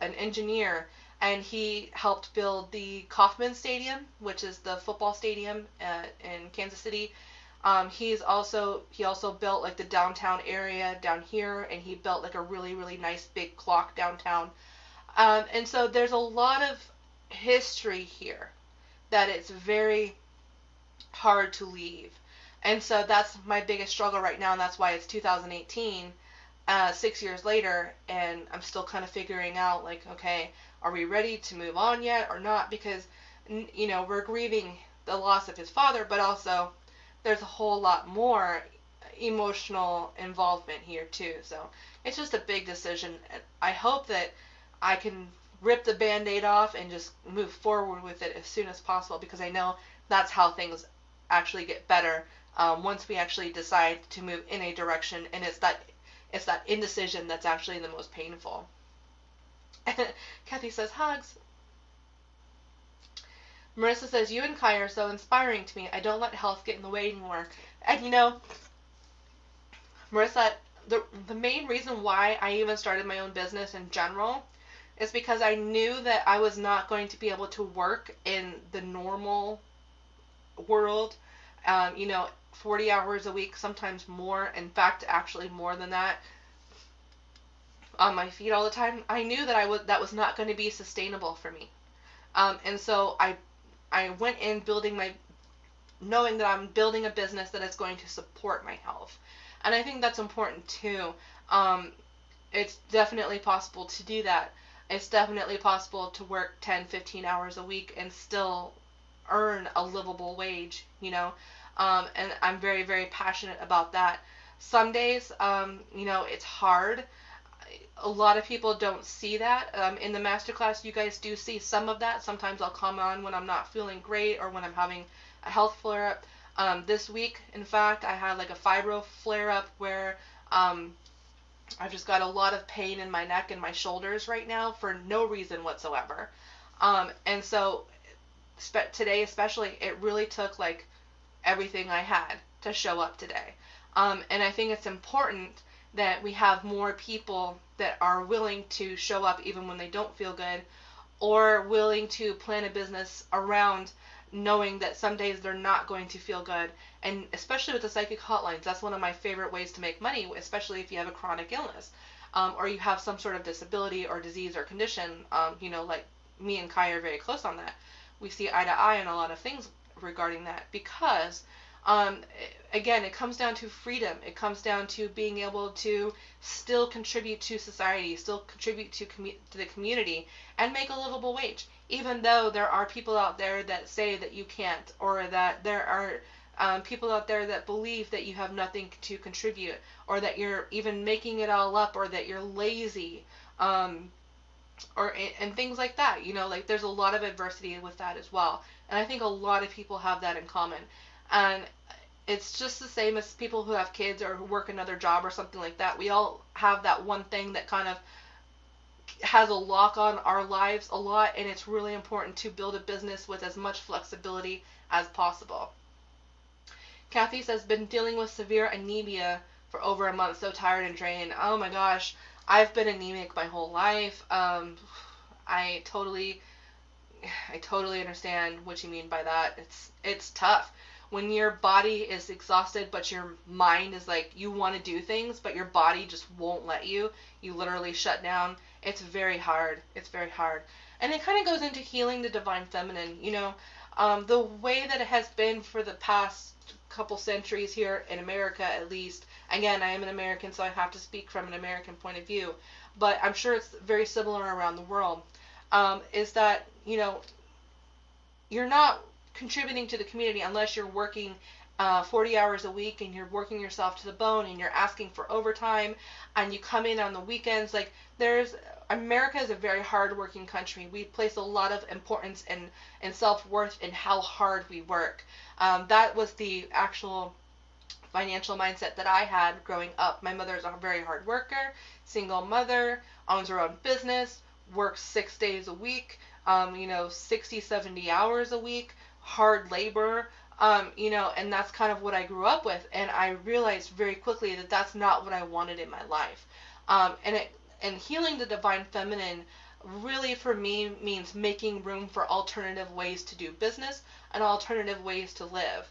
engineer, and he helped build the Kauffman Stadium, which is the football stadium in Kansas City. He also built like the downtown area down here, and he built like a really, really nice big clock downtown. And so there's a lot of history here that it's very hard to leave. And so that's my biggest struggle right now, and that's why it's 2018, 6 years later, and I'm still kind of figuring out, like, okay, are we ready to move on yet or not? Because, we're grieving the loss of his father, but also there's a whole lot more emotional involvement here too. So it's just a big decision. I hope that I can rip the Band-Aid off and just move forward with it as soon as possible, because I know that's how things actually get better once we actually decide to move in a direction, and it's that indecision that's actually the most painful. Kathy says, hugs. Marissa says, you and Kai are so inspiring to me. I don't let health get in the way anymore. And Marissa, the main reason why I even started my own business in general is because I knew that I was not going to be able to work in the normal world, 40 hours a week, sometimes more. In fact, actually more than that, on my feet all the time. I knew that was not going to be sustainable for me. And so I went in knowing that I'm building a business that is going to support my health. And I think that's important too. It's definitely possible to do that. It's definitely possible to work 10, 15 hours a week and still earn a livable wage, and I'm very, very passionate about that. Some days, it's hard. A lot of people don't see that. In the masterclass, you guys do see some of that. Sometimes I'll come on when I'm not feeling great or when I'm having a health flare-up. This week, in fact, I had like a fibro flare-up where I've just got a lot of pain in my neck and my shoulders right now for no reason whatsoever. And so today especially, it really took like everything I had to show up today. And I think it's important that we have more people that are willing to show up even when they don't feel good, or willing to plan a business around knowing that some days they're not going to feel good. And especially with the psychic hotlines, that's one of my favorite ways to make money, especially if you have a chronic illness, or you have some sort of disability or disease or condition. Like me and Kai are very close on that. We see eye to eye on a lot of things regarding that, because again, it comes down to freedom. It comes down to being able to still contribute to society, still contribute to the community, and make a livable wage, even though there are people out there that say that you can't, or that there are people out there that believe that you have nothing to contribute, or that you're even making it all up, or that you're lazy, and things like that. Like there's a lot of adversity with that as well. And I think a lot of people have that in common. And it's just the same as people who have kids or who work another job or something like that. We all have that one thing that kind of has a lock on our lives a lot, and it's really important to build a business with as much flexibility as possible. Kathy says, been dealing with severe anemia for over a month, so tired and drained. Oh my gosh, I've been anemic my whole life. I totally understand what you mean by that. It's tough when your body is exhausted, but your mind is like, you want to do things, but your body just won't let you. You literally shut down. It's very hard. It's very hard. And it kind of goes into healing the divine feminine. The way that it has been for the past couple centuries here in America, at least. Again, I am an American, so I have to speak from an American point of view, but I'm sure it's very similar around the world. Is that, you're not contributing to the community unless you're working 40 hours a week and you're working yourself to the bone and you're asking for overtime and you come in on the weekends. Like America is a very hard-working country. We place a lot of importance and self-worth in how hard we work. That was the actual financial mindset that I had growing up. My mother is a very hard worker, single mother, owns her own business, works 6 days a week, 60, 70 hours a week, hard labor, and that's kind of what I grew up with. And I realized very quickly that that's not what I wanted in my life. And healing the divine feminine really for me means making room for alternative ways to do business and alternative ways to live,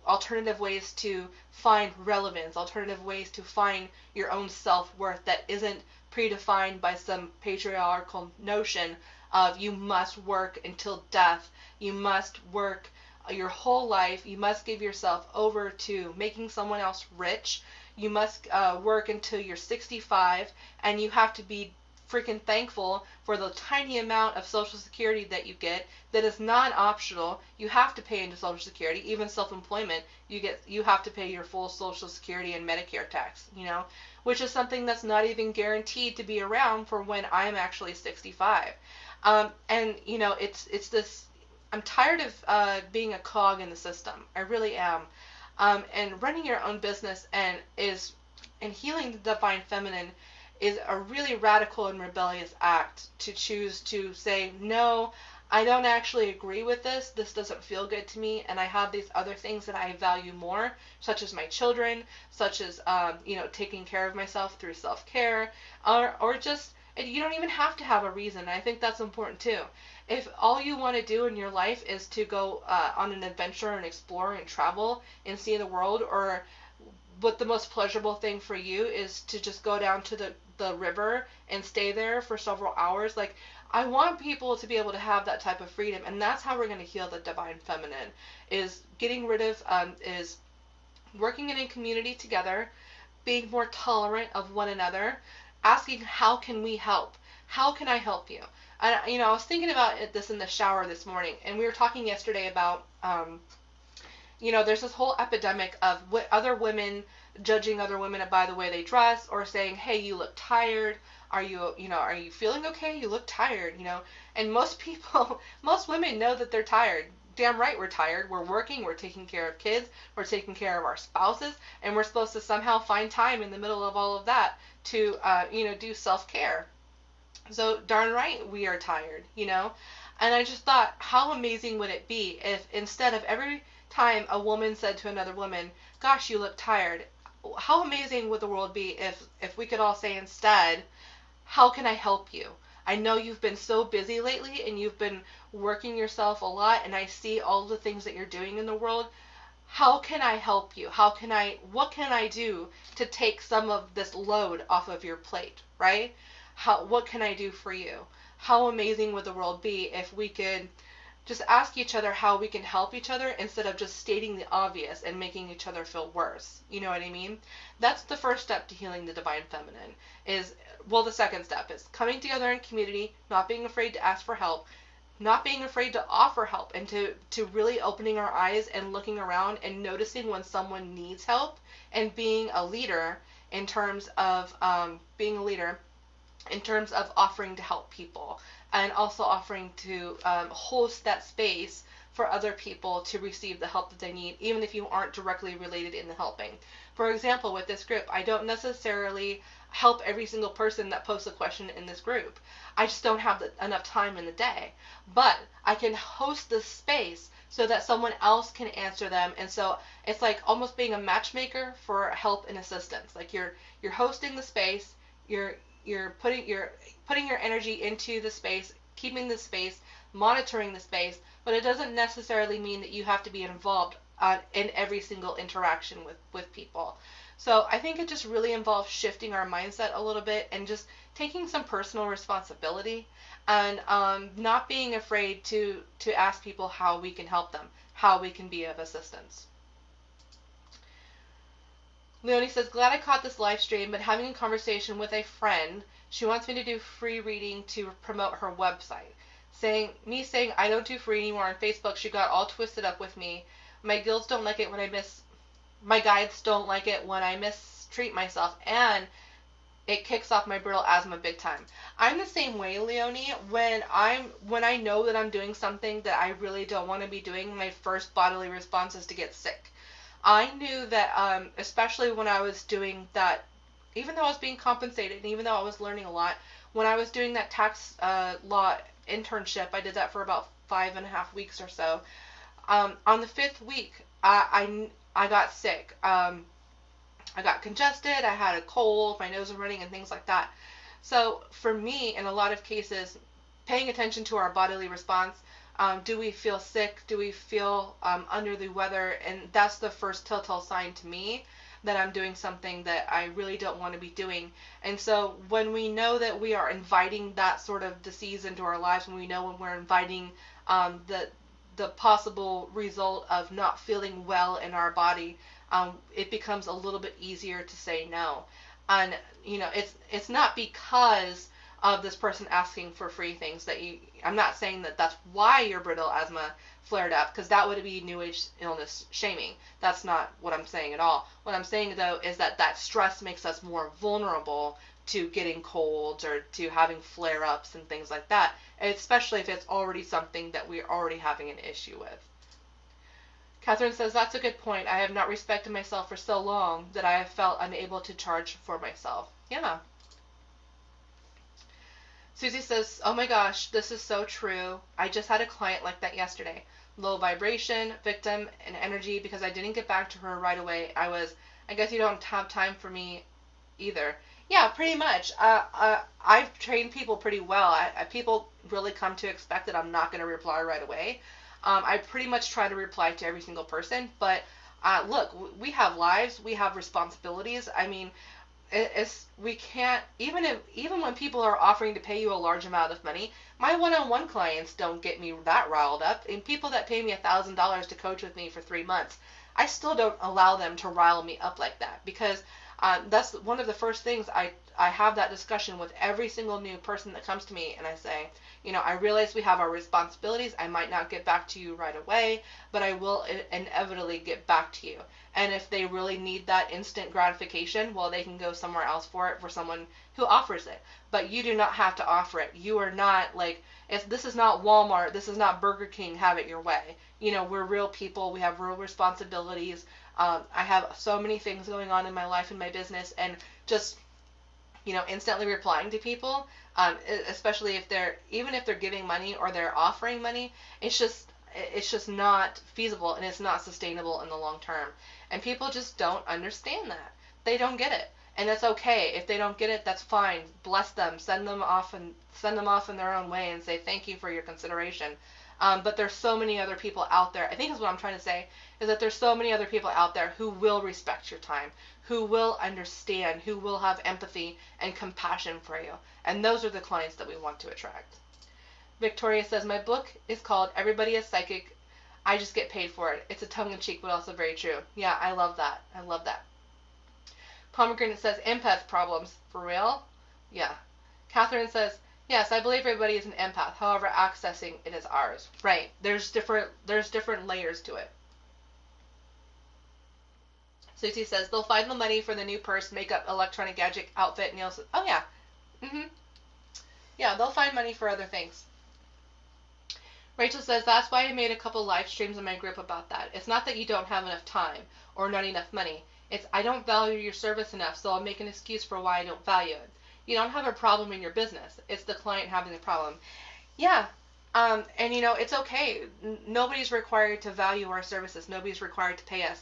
alternative ways to find relevance, alternative ways to find your own self-worth that isn't predefined by some patriarchal notion of you must work until death, you must work your whole life, you must give yourself over to making someone else rich, you must work until you're 65, and you have to be freaking thankful for the tiny amount of Social Security that you get that is non-optional. You have to pay into Social Security. Even self-employment, you have to pay your full Social Security and Medicare tax, which is something that's not even guaranteed to be around for when I'm actually 65. And it's this. I'm tired of being a cog in the system. I really am. And running your own business and healing the divine feminine is a really radical and rebellious act to choose to say, no, I don't actually agree with this. This doesn't feel good to me, and I have these other things that I value more, such as my children, such as taking care of myself through self-care, or just And you don't even have to have a reason. I think that's important too. If all you want to do in your life is to go on an adventure and explore and travel and see the world, or what the most pleasurable thing for you is to just go down to the river and stay there for several hours, like, I want people to be able to have that type of freedom, and that's how we're going to heal the divine feminine, is getting rid of, is working in a community together, being more tolerant of one another, asking how can we help? How can I help you? And I was thinking about this in the shower this morning, and we were talking yesterday about there's this whole epidemic of other women judging other women by the way they dress, or saying, "Hey, you look tired. Are you feeling okay? You look tired." And most people, most women know that they're tired. Damn right we're tired. We're working, we're taking care of kids, we're taking care of our spouses, and we're supposed to somehow find time in the middle of all of that to, do self-care. So darn right we are tired. And I just thought, how amazing would it be if instead of every time a woman said to another woman, "Gosh, you look tired," how amazing would the world be if we could all say instead, "How can I help you? I know you've been so busy lately and you've been working yourself a lot, and I see all the things that you're doing in the world. How can I help you? What can I do to take some of this load off of your plate?" Right? What can I do for you? How amazing would the world be if we could just ask each other how we can help each other, instead of just stating the obvious and making each other feel worse. You know what I mean? That's the first step to healing the divine feminine. The second step is coming together in community, not being afraid to ask for help, not being afraid to offer help, and to really opening our eyes and looking around and noticing when someone needs help, and being a leader in terms of offering to help people, and also offering to host that space for other people to receive the help that they need, even if you aren't directly related in the helping. For example, with this group, I don't necessarily help every single person that posts a question in this group. I just don't have enough time in the day. But I can host this space so that someone else can answer them. And so it's like almost being a matchmaker for help and assistance. Like you're hosting the space, you're putting your energy into the space, keeping the space, monitoring the space, but it doesn't necessarily mean that you have to be involved in every single interaction with people. So I think it just really involves shifting our mindset a little bit and just taking some personal responsibility, and not being afraid to ask people how we can help them, how we can be of assistance. Leonie says, "Glad I caught this live stream, but having a conversation with a friend. She wants me to do free reading to promote her website. Saying I don't do free anymore on Facebook, she got all twisted up with me. My guides don't like it when I mistreat myself, and it kicks off my brittle asthma big time." I'm the same way, Leonie. When I know that I'm doing something that I really don't want to be doing, my first bodily response is to get sick. I knew that, especially when I was doing that, even though I was being compensated, and even though I was learning a lot, when I was doing that tax law internship, I did that for about 5.5 weeks or so. On the 5th week, I got sick. I got congested, I had a cold, my nose was running, and things like that. So for me, in a lot of cases, paying attention to our bodily response, do we feel sick? Do we feel under the weather? And that's the first telltale sign to me that I'm doing something that I really don't want to be doing. And so when we know that we are inviting that sort of disease into our lives, when we know when we're inviting the possible result of not feeling well in our body, it becomes a little bit easier to say no. And it's not because of this person asking for free things that I'm not saying that that's why your brittle asthma flared up, because that would be new age illness shaming. That's not what I'm saying at all. What I'm saying though is that stress makes us more vulnerable to getting colds or to having flare-ups and things like that, especially if it's already something that we're already having an issue with. Catherine says, "That's a good point. I have not respected myself for so long that I have felt unable to charge for myself." Yeah. Susie says, "Oh my gosh, this is so true. I just had a client like that yesterday. Low vibration, victim, and energy because I didn't get back to her right away. I guess you don't have time for me either. Yeah, pretty much. I've trained people pretty well. People really come to expect that I'm not going to reply right away. I pretty much try to reply to every single person, but look, we have lives, we have responsibilities. I mean, we can't, even when people are offering to pay you a large amount of money. My one-on-one clients don't get me that riled up, and people that pay me $1,000 to coach with me for 3 months, I still don't allow them to rile me up like that, because that's one of the first things I have that discussion with every single new person that comes to me, and I say, I realize we have our responsibilities. I might not get back to you right away, but I will inevitably get back to you. And if they really need that instant gratification, well, they can go somewhere else for it, for someone who offers it. But you do not have to offer it. You are not like, if this is not Walmart, this is not Burger King, have it your way. We're real people. We have real responsibilities. I have so many things going on in my life and my business, and just instantly replying to people, especially even if they're giving money or they're offering money, it's just not feasible, and it's not sustainable in the long term. And people just don't understand that. They don't get it. And that's okay. If they don't get it, that's fine. Bless them. Send them off in their own way and say thank you for your consideration. But there's so many other people out there. I think is what I'm trying to say, is that there's so many other people out there who will respect your time, who will understand, who will have empathy and compassion for you. And those are the clients that we want to attract. Victoria says, my book is called Everybody is Psychic. I just get paid for it. It's a tongue-in-cheek, but also very true. Yeah, I love that. I love that. Pomegranate says, empath problems. For real? Yeah. Catherine says, yes, I believe everybody is an empath. However, accessing it is ours. Right. There's different layers to it. Susie says, they'll find the money for the new purse, makeup, electronic gadget, outfit, nails. Oh, yeah. Yeah, they'll find money for other things. Rachel says, that's why I made a couple live streams in my group about that. It's not that you don't have enough time or not enough money. It's I don't value your service enough, so I'll make an excuse for why I don't value it. You don't have a problem in your business. It's the client having the problem. Yeah. And it's okay. Nobody's required to value our services. Nobody's required to pay us.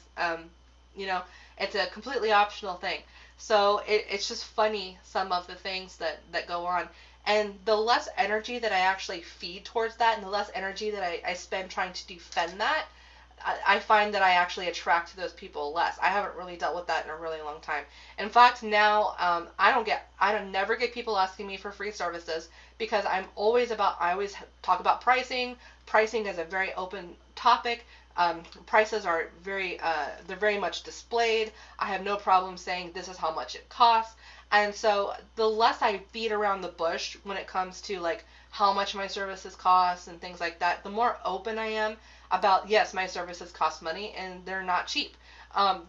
It's a completely optional thing. So it's just funny, some of the things that go on. And the less energy that I actually feed towards that, and the less energy that I spend trying to defend that, I find that I actually attract those people less. I haven't really dealt with that in a really long time. In fact, now I don't never get people asking me for free services, because I always talk about pricing. Pricing is a very open topic. Prices are they're very much displayed. I have no problem saying this is how much it costs. And so the less I beat around the bush when it comes to like how much my services cost and things like that, the more open I am about, yes, my services cost money and they're not cheap.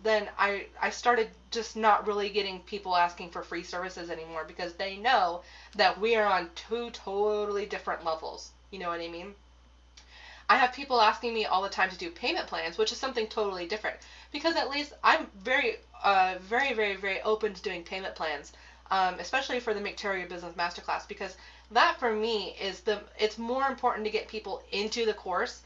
Then I started just not really getting people asking for free services anymore, because they know that we are on two totally different levels. You know what I mean? I have people asking me all the time to do payment plans, which is something totally different, because at least I'm very, very, very, very open to doing payment plans, especially for the Make Tarot Your Business Masterclass, because that for me is it's more important to get people into the course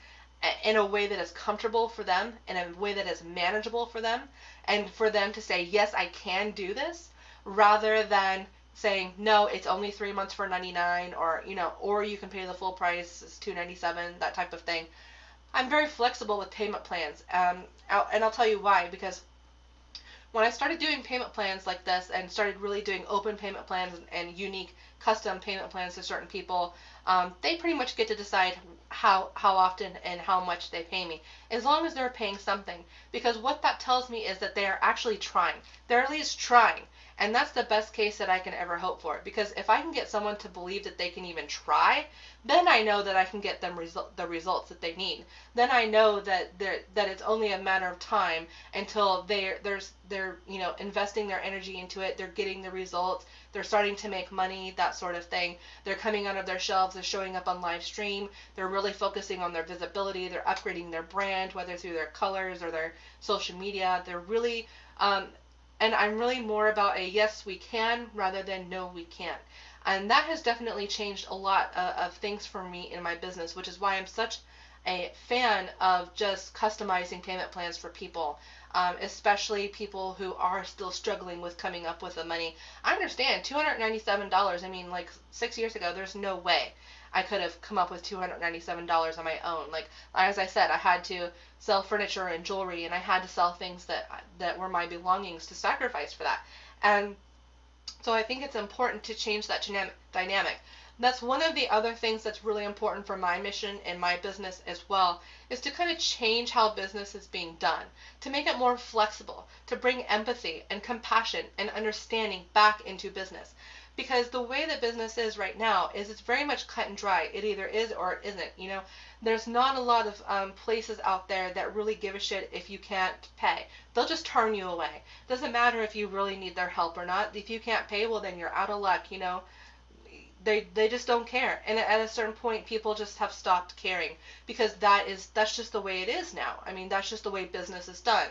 in a way that is comfortable for them, in a way that is manageable for them, and for them to say, yes, I can do this, rather than saying, no, it's only 3 months for $99, or you can pay the full price, it's $297, that type of thing. I'm very flexible with payment plans, and I'll tell you why, because when I started doing payment plans like this and started really doing open payment plans and unique custom payment plans to certain people, they pretty much get to decide how often and how much they pay me, as long as they're paying something. Because what that tells me is that they are actually trying. They're at least trying. And that's the best case that I can ever hope for. Because if I can get someone to believe that they can even try, then I know that I can get them the results that they need. Then I know that it's only a matter of time until they're investing their energy into it. They're getting the results. They're starting to make money, that sort of thing. They're coming out of their shelves. They're showing up on live stream. They're really focusing on their visibility. They're upgrading their brand, whether through their colors or their social media. They're really and I'm really more about a yes, we can, rather than no, we can't. And that has definitely changed a lot of things for me in my business, which is why I'm such a fan of just customizing payment plans for people. especially people who are still struggling with coming up with the money. I understand $297. I mean, like 6 years ago, there's no way I could have come up with $297 on my own. Like as I said, I had to sell furniture and jewelry, and I had to sell things that were my belongings to sacrifice for that. And so I think it's important to change that dynamic. That's one of the other things that's really important for my mission and my business as well, is to kind of change how business is being done, to make it more flexible, to bring empathy and compassion and understanding back into business. Because the way that business is right now is it's very much cut and dry. It either is or it isn't. You know, there's not a lot of places out there that really give a shit if you can't pay. They'll just turn you away. Doesn't matter if you really need their help or not. If you can't pay, well, then you're out of luck. You know, they just don't care. And at a certain point, people just have stopped caring, because that's just the way it is now. I mean, that's just the way business is done.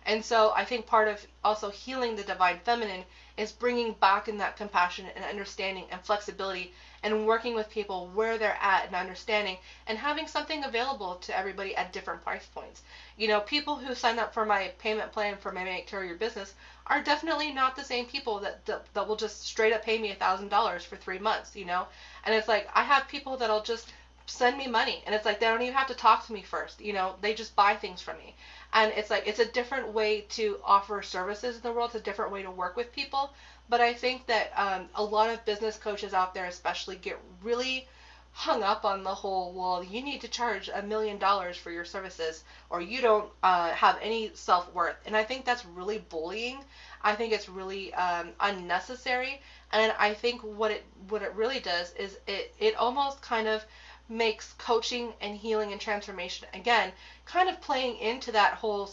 And so I think part of also healing the divine feminine is bringing back in that compassion and understanding and flexibility, and working with people where they're at and understanding, and having something available to everybody at different price points. You know, people who sign up for my payment plan for my Make Tour Your Business are definitely not the same people that will just straight up pay me $1,000 for 3 months, you know? And it's like, I have people that'll just send me money, and it's like they don't even have to talk to me first, you know? They just buy things from me. And it's like, it's a different way to offer services in the world. It's a different way to work with people. But I think that a lot of business coaches out there especially get really hung up on the whole, well, you need to charge $1 million for your services, or you don't have any self-worth. And I think that's really bullying. I think it's really unnecessary. And I think what it really does is it almost kind of makes coaching and healing and transformation, again, kind of playing into that whole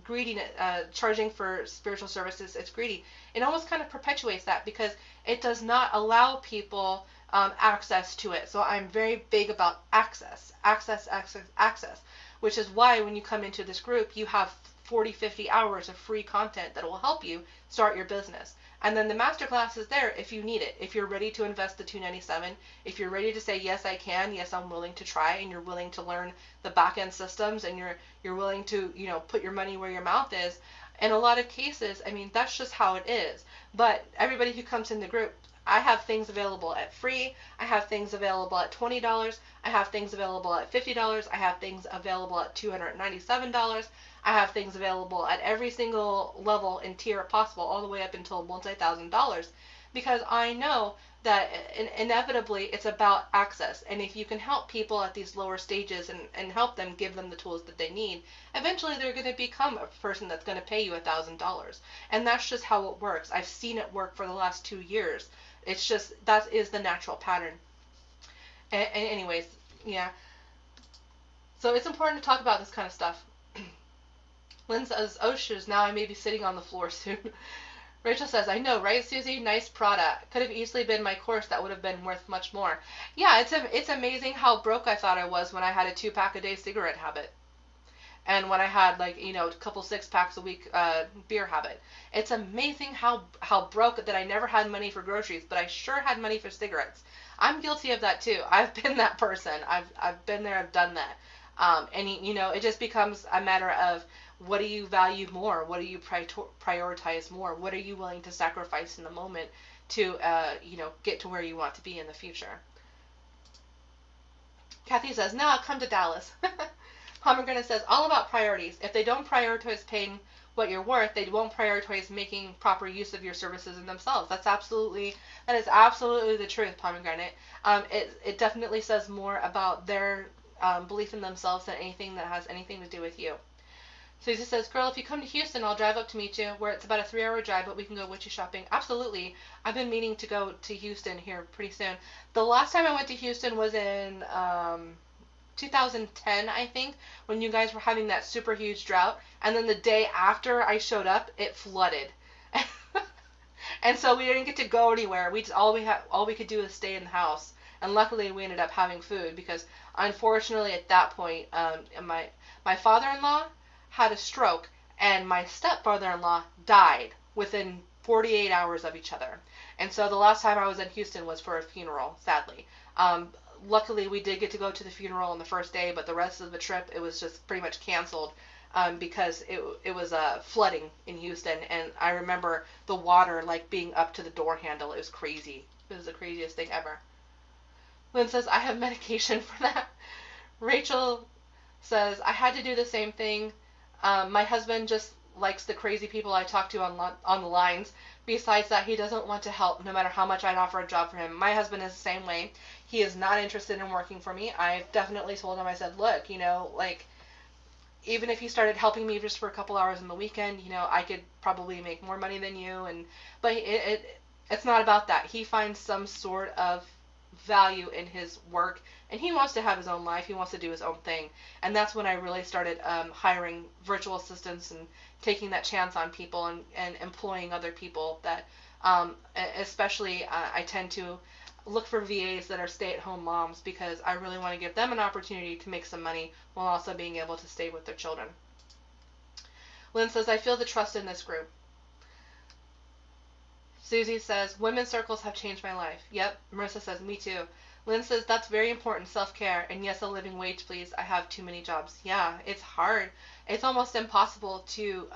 greediness, charging for spiritual services, it's greedy. It almost kind of perpetuates that, because it does not allow people access to it. So I'm very big about access, which is why when you come into this group, you have 40-50 hours of free content that will help you start your business. And then the masterclass is there if you need it. If you're ready to invest the $297, if you're ready to say, yes, I can, yes, I'm willing to try, and you're willing to learn the back-end systems, and you're willing to, you know, put your money where your mouth is. In a lot of cases, I mean, that's just how it is. But everybody who comes in the group, I have things available at free. I have things available at $20. I have things available at $50. I have things available at $297. I have things available at every single level and tier possible, all the way up until multi-$1,000, because I know that inevitably it's about access. And if you can help people at these lower stages and help them, give them the tools that they need, eventually they're going to become a person that's going to pay you $1,000. And that's just how it works. I've seen it work for the last 2 years. It's just, that is the natural pattern. And anyways, yeah. So it's important to talk about this kind of stuff. Lynn says, oh shoes, now I may be sitting on the floor soon. Rachel says, I know, right, Susie? Nice product. Could have easily been my course. That would have been worth much more. Yeah, it's amazing how broke I thought I was when I had a 2-pack-a-day cigarette habit. And when I had, like, you know, a couple 6-packs a week beer habit. It's amazing how broke that I never had money for groceries, but I sure had money for cigarettes. I'm guilty of that too. I've been that person. I've been there. I've done that. And you know, it just becomes a matter of, what do you value more? What do you prioritize more? What are you willing to sacrifice in the moment to, you know, get to where you want to be in the future? Kathy says, no, I'll come to Dallas. Pomegranate says, all about priorities. If they don't prioritize paying what you're worth, they won't prioritize making proper use of your services in themselves. That is absolutely the truth, Pomegranate. It definitely says more about their belief in themselves than anything that has anything to do with you. Susie says, girl, if you come to Houston, I'll drive up to meet you, where it's about a 3-hour drive, but we can go witchy shopping. Absolutely. I've been meaning to go to Houston here pretty soon. The last time I went to Houston was in 2010, I think, when you guys were having that super huge drought. And then the day after I showed up, it flooded. And so we didn't get to go anywhere. All we could do is stay in the house. And luckily we ended up having food, because unfortunately at that point, my father-in-law had a stroke, and my stepfather-in-law died within 48 hours of each other. And so the last time I was in Houston was for a funeral, sadly. Luckily, we did get to go to the funeral on the first day, but the rest of the trip, it was just pretty much canceled because it was flooding in Houston, and I remember the water like being up to the door handle. It was crazy. It was the craziest thing ever. Lynn says, I have medication for that. Rachel says, I had to do the same thing. My husband just likes the crazy people I talk to on the lines. Besides that, he doesn't want to help no matter how much I'd offer a job for him. My husband is the same way. He is not interested in working for me. I've definitely told him, I said, look, like, even if you started helping me just for a couple hours on the weekend, I could probably make more money than you. But it's not about that. He finds some sort of value in his work, and he wants to have his own life. He wants to do his own thing. And that's when I really started hiring virtual assistants and taking that chance on people, and employing other people that, especially I tend to look for VAs that are stay-at-home moms, because I really want to give them an opportunity to make some money while also being able to stay with their children. Lynn says, I feel the trust in this group. Susie says, women's circles have changed my life. Yep. Marissa says, me too. Lynn says, that's very important, self-care. And yes, a living wage, please. I have too many jobs. Yeah, it's hard. It's almost impossible to,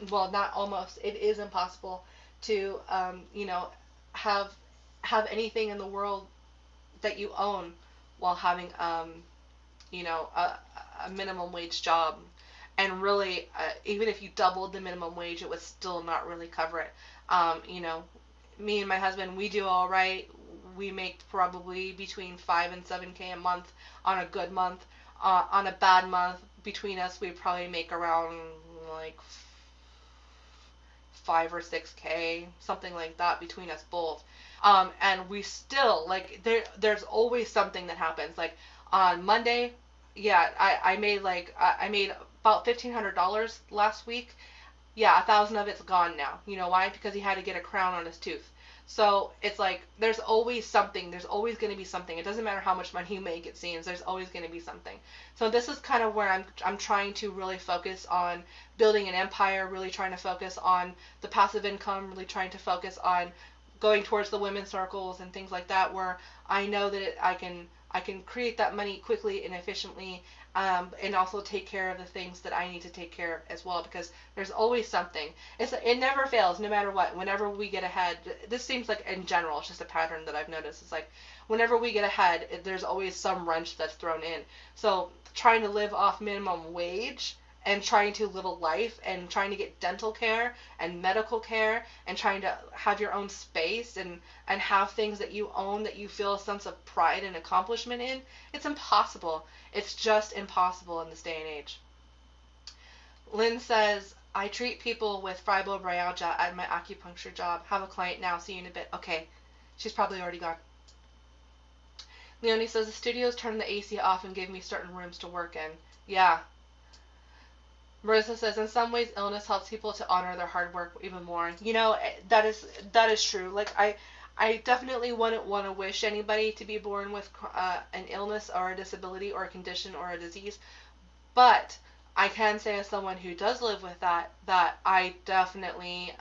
well, not almost, it is impossible to, have anything in the world that you own while having, a minimum wage job. And really, even if you doubled the minimum wage, it would still not really cover it. Me and my husband, we do all right. We make probably between 5 and 7K a month on a good month. On a bad month, between us, we probably make around like 5 or 6K, something like that between us both. And we still, like, there's always something that happens. Like on Monday, yeah, I made about $1,500 last week. Yeah, 1,000 of it's gone now. You know why? Because he had to get a crown on his tooth. So it's like there's always something. There's always going to be something. It doesn't matter how much money you make, it seems. There's always going to be something. So this is kind of where I'm trying to really focus on building an empire, really trying to focus on the passive income, really trying to focus on going towards the women's circles and things like that, where I know that I can create that money quickly and efficiently, and also take care of the things that I need to take care of as well, because there's always something. It never fails, no matter what. Whenever we get ahead, this seems like in general, it's just a pattern that I've noticed. It's like whenever we get ahead, there's always some wrench that's thrown in. So trying to live off minimum wage, and trying to live a life, and trying to get dental care and medical care, and trying to have your own space, and have things that you own that you feel a sense of pride and accomplishment in, it's impossible. It's just impossible in this day and age. Lynn says, I treat people with fibromyalgia at my acupuncture job. Have a client now. See you in a bit. Okay. She's probably already gone. Leonie says, the studios turn the AC off and give me certain rooms to work in. Yeah. Marissa says, in some ways, illness helps people to honor their hard work even more. That is true. Like, I definitely wouldn't want to wish anybody to be born with an illness or a disability or a condition or a disease. But I can say, as someone who does live with that I definitely,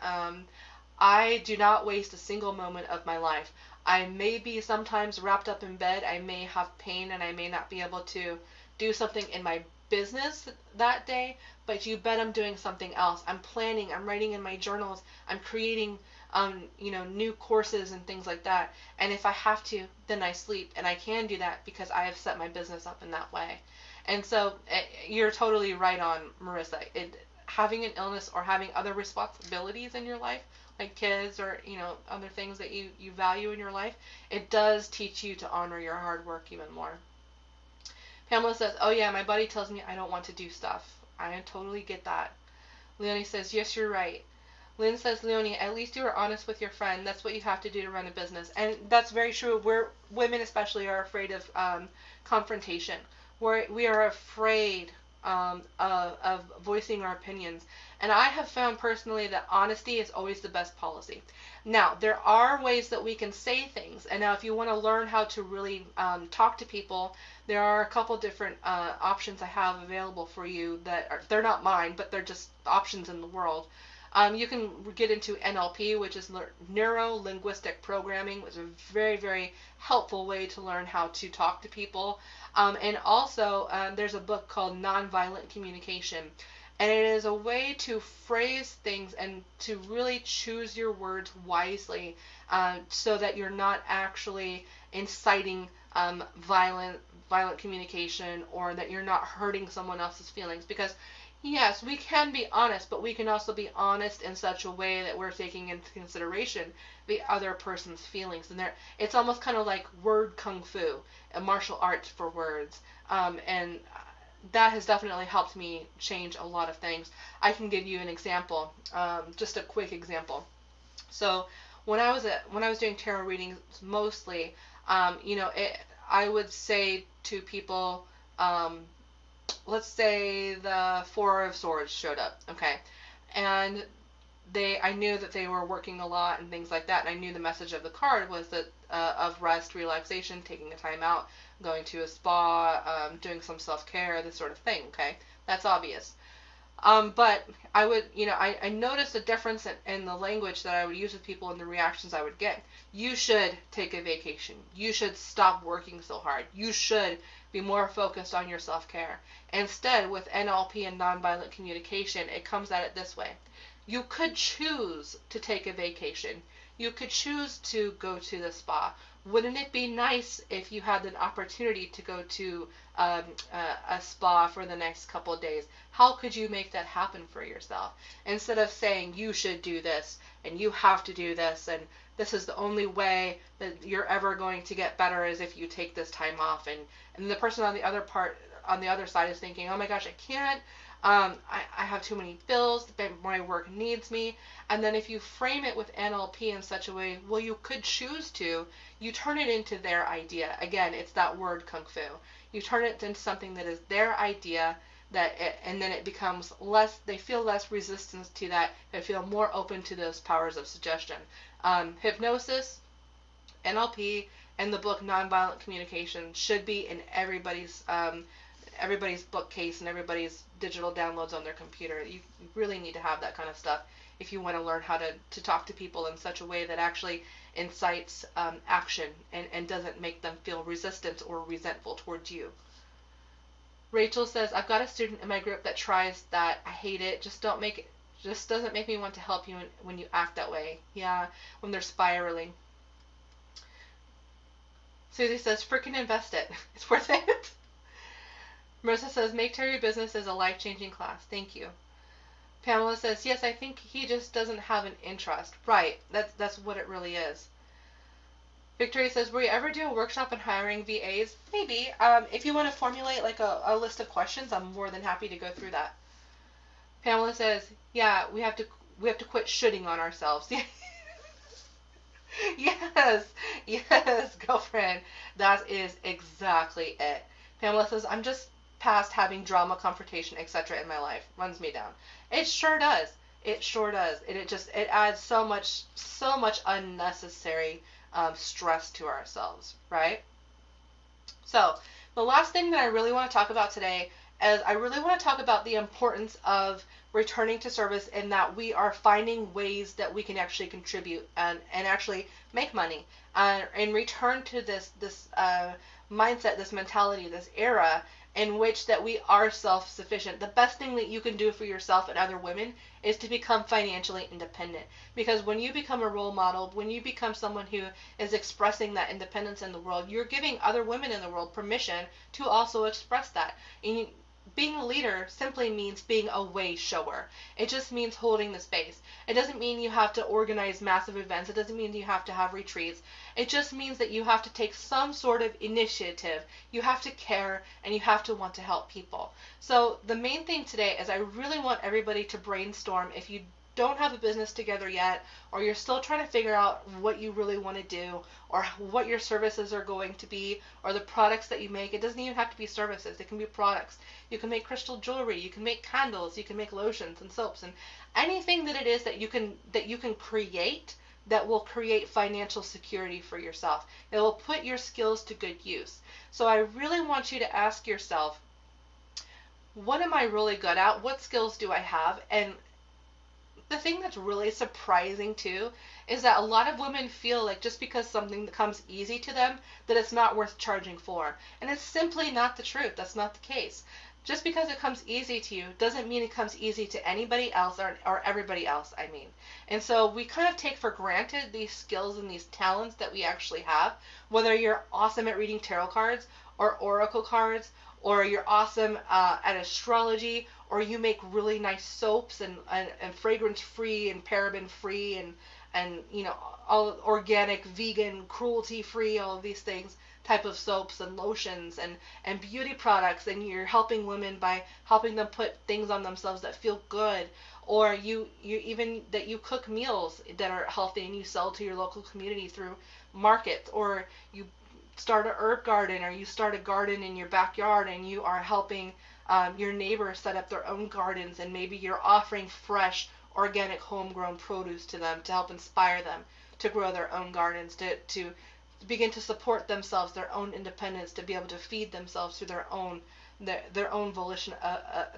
I do not waste a single moment of my life. I may be sometimes wrapped up in bed. I may have pain, and I may not be able to do something in my business that day, but you bet I'm doing something else. I'm planning, I'm writing in my journals, I'm creating new courses and things like that. And if I have to, then I sleep, and I can do that because I have set my business up in that way. And so you're totally right on, Marissa. Having an illness or having other responsibilities in your life, like kids or other things that you value in your life, it does teach you to honor your hard work even more. Pamela says, oh yeah, my buddy tells me I don't want to do stuff. I totally get that. Leonie says, yes, you're right. Lynn says, Leonie, at least you are honest with your friend. That's what you have to do to run a business. And that's very true. Women especially are afraid of confrontation. We are afraid of voicing our opinions. And I have found personally that honesty is always the best policy. Now, there are ways that we can say things. And now if you want to learn how to really talk to people, there are a couple different options I have available for you they're not mine, but they're just options in the world. You can get into NLP, which is Neuro-Linguistic Programming, which is a very, very helpful way to learn how to talk to people. And also, there's a book called Nonviolent Communication. And it is a way to phrase things and to really choose your words wisely, so that you're not actually inciting violent communication, or that you're not hurting someone else's feelings. Because yes, we can be honest, but we can also be honest in such a way that we're taking into consideration the other person's feelings. And it's almost kind of like word kung fu, a martial art for words. And that has definitely helped me change a lot of things. I can give you an example, just a quick example. So when I was doing tarot readings, mostly, I would say to people, let's say the Four of Swords showed up, okay, and I knew that they were working a lot and things like that, and I knew the message of the card was that of rest, relaxation, taking a time out, going to a spa, doing some self-care, this sort of thing, okay? That's obvious. But I would, I noticed a difference in the language that I would use with people and the reactions I would get. You should take a vacation. You should stop working so hard. You should be more focused on your self-care. Instead, with NLP and nonviolent communication, it comes at it this way. You could choose to take a vacation. You could choose to go to the spa. Wouldn't it be nice if you had an opportunity to go to a spa for the next couple of days? How could you make that happen for yourself? Instead of saying you should do this and you have to do this and this is the only way that you're ever going to get better is if you take this time off. And the person on the other side is thinking, oh my gosh, I can't. I have too many bills, my work needs me. And then if you frame it with NLP in such a way, well, you could choose to, you turn it into their idea. Again, it's that word kung fu. You turn it into something that is their idea, and then it becomes less, they feel less resistance to that, they feel more open to those powers of suggestion. Hypnosis, NLP, and the book Nonviolent Communication should be in everybody's bookcase and everybody's digital downloads on their computer. You really need to have that kind of stuff if you want to learn how to talk to people in such a way that actually incites action and doesn't make them feel resistant or resentful towards you. Rachel says, I've got a student in my group that tries that. I hate it. Just doesn't make me want to help you when you act that way. Yeah, when they're spiraling. Susie says, freaking invest it. It's worth it. Marissa says, make Terry Business is a life-changing class. Thank you. Pamela says, yes, I think he just doesn't have an interest. Right. That's what it really is. Victoria says, will you ever do a workshop on hiring VAs? Maybe. If you want to formulate like a list of questions, I'm more than happy to go through that. Pamela says, yeah, we have to quit shooting on ourselves. Yes, girlfriend. That is exactly it. Pamela says, I'm just past having drama, confrontation, etc. in my life. Runs me down. It sure does. It sure does. It adds so much unnecessary stress to ourselves, right? So the last thing that I really want to talk about today is I really want to talk about the importance of returning to service, in that we are finding ways that we can actually contribute and actually make money, and return to this mindset, this mentality, this era in which that we are self-sufficient. The best thing that you can do for yourself and other women is to become financially independent. Because when you become a role model, when you become someone who is expressing that independence in the world, you're giving other women in the world permission to also express that. And being a leader simply means being a way shower. It just means holding the space. It doesn't mean you have to organize massive events. It doesn't mean you have to have retreats. It just means that you have to take some sort of initiative. You have to care, and you have to want to help people. So the main thing today is I really want everybody to brainstorm. If you don't have a business together yet, or you're still trying to figure out what you really want to do, or what your services are going to be, or the products that you make. It doesn't even have to be services. It can be products. You can make crystal jewelry, you can make candles, you can make lotions and soaps, and anything that it is that you can create that will create financial security for yourself. It will put your skills to good use. So I really want you to ask yourself, what am I really good at? What skills do I have? And the thing that's really surprising too is that a lot of women feel like just because something comes easy to them, that it's not worth charging for. And it's simply not the truth. That's not the case. Just because it comes easy to you doesn't mean it comes easy to anybody else or everybody else, I mean. And so we kind of take for granted these skills and these talents that we actually have, whether you're awesome at reading tarot cards or oracle cards, or you're awesome at astrology, or you make really nice soaps and fragrance free and paraben free and all organic, vegan, cruelty free, all of these things, type of soaps and lotions and beauty products, and you're helping women by helping them put things on themselves that feel good, or you even that you cook meals that are healthy and you sell to your local community through markets, or you start a herb garden, or you start a garden in your backyard and you are helping your neighbors set up their own gardens, and maybe you're offering fresh organic homegrown produce to them to help inspire them to grow their own gardens, to begin to support themselves, their own independence, to be able to feed themselves through their own volition,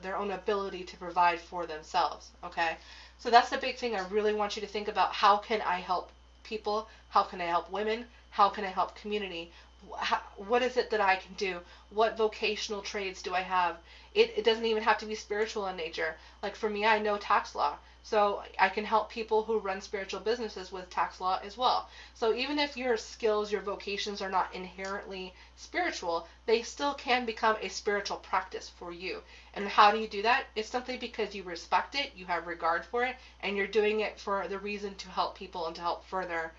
their own ability to provide for themselves. Okay, so that's the big thing. I really want you to think about, how can I help people? How can I help women? How can I help community? What is it that I can do? What vocational trades do I have? It doesn't even have to be spiritual in nature. Like for me, I know tax law. So I can help people who run spiritual businesses with tax law as well. So even if your skills, your vocations are not inherently spiritual, they still can become a spiritual practice for you. And how do you do that? It's simply because you respect it, you have regard for it, and you're doing it for the reason to help people and to help further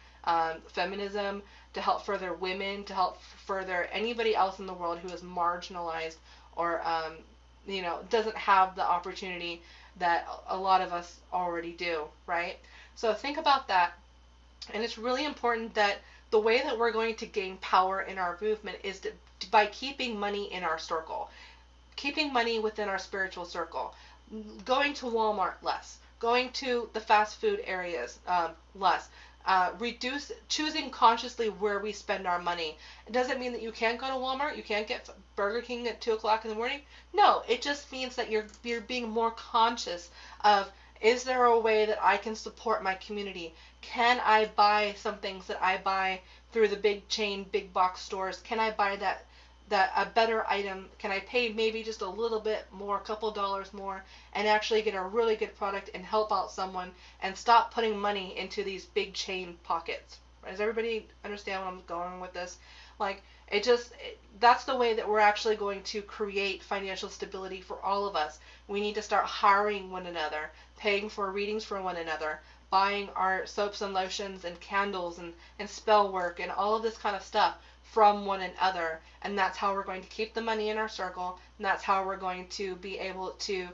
feminism, to help further women, to help further anybody else in the world who is marginalized or doesn't have the opportunity that a lot of us already do, right? So think about that. And it's really important that the way that we're going to gain power in our movement is by keeping money in our circle, keeping money within our spiritual circle, going to Walmart less, going to the fast food areas less, choosing consciously where we spend our money. It doesn't mean that you can't go to Walmart, you can't get Burger King at 2 o'clock in the morning. No, it just means that you're being more conscious of, is there a way that I can support my community? Can I buy some things that I buy through the big chain, big box stores? Can I buy that a better item? Can I pay maybe just a little bit more, a couple dollars more, and actually get a really good product and help out someone, and stop putting money into these big chain pockets? Does everybody understand what I'm going with this? Like, that's the way that we're actually going to create financial stability for all of us. We need to start hiring one another, paying for readings for one another, buying our soaps and lotions and candles and Spellwork and all of this kind of stuff from one another. And that's how we're going to keep the money in our circle, and that's how we're going to be able to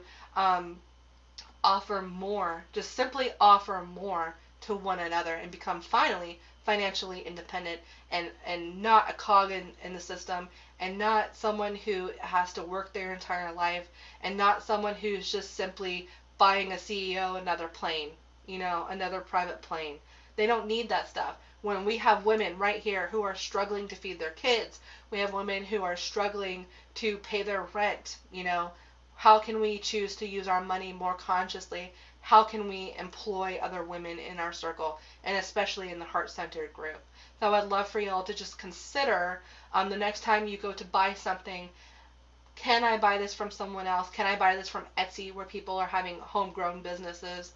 offer more, just simply offer more to one another, and become finally financially independent, and not a cog in the system, and not someone who has to work their entire life, and not someone who's just simply buying a CEO another plane, another private plane. They don't need that stuff. When we have women right here who are struggling to feed their kids, we have women who are struggling to pay their rent, how can we choose to use our money more consciously? How can we employ other women in our circle, and especially in the heart-centered group? So I'd love for y'all to just consider, the next time you go to buy something, can I buy this from someone else? Can I buy this from Etsy, where people are having homegrown businesses?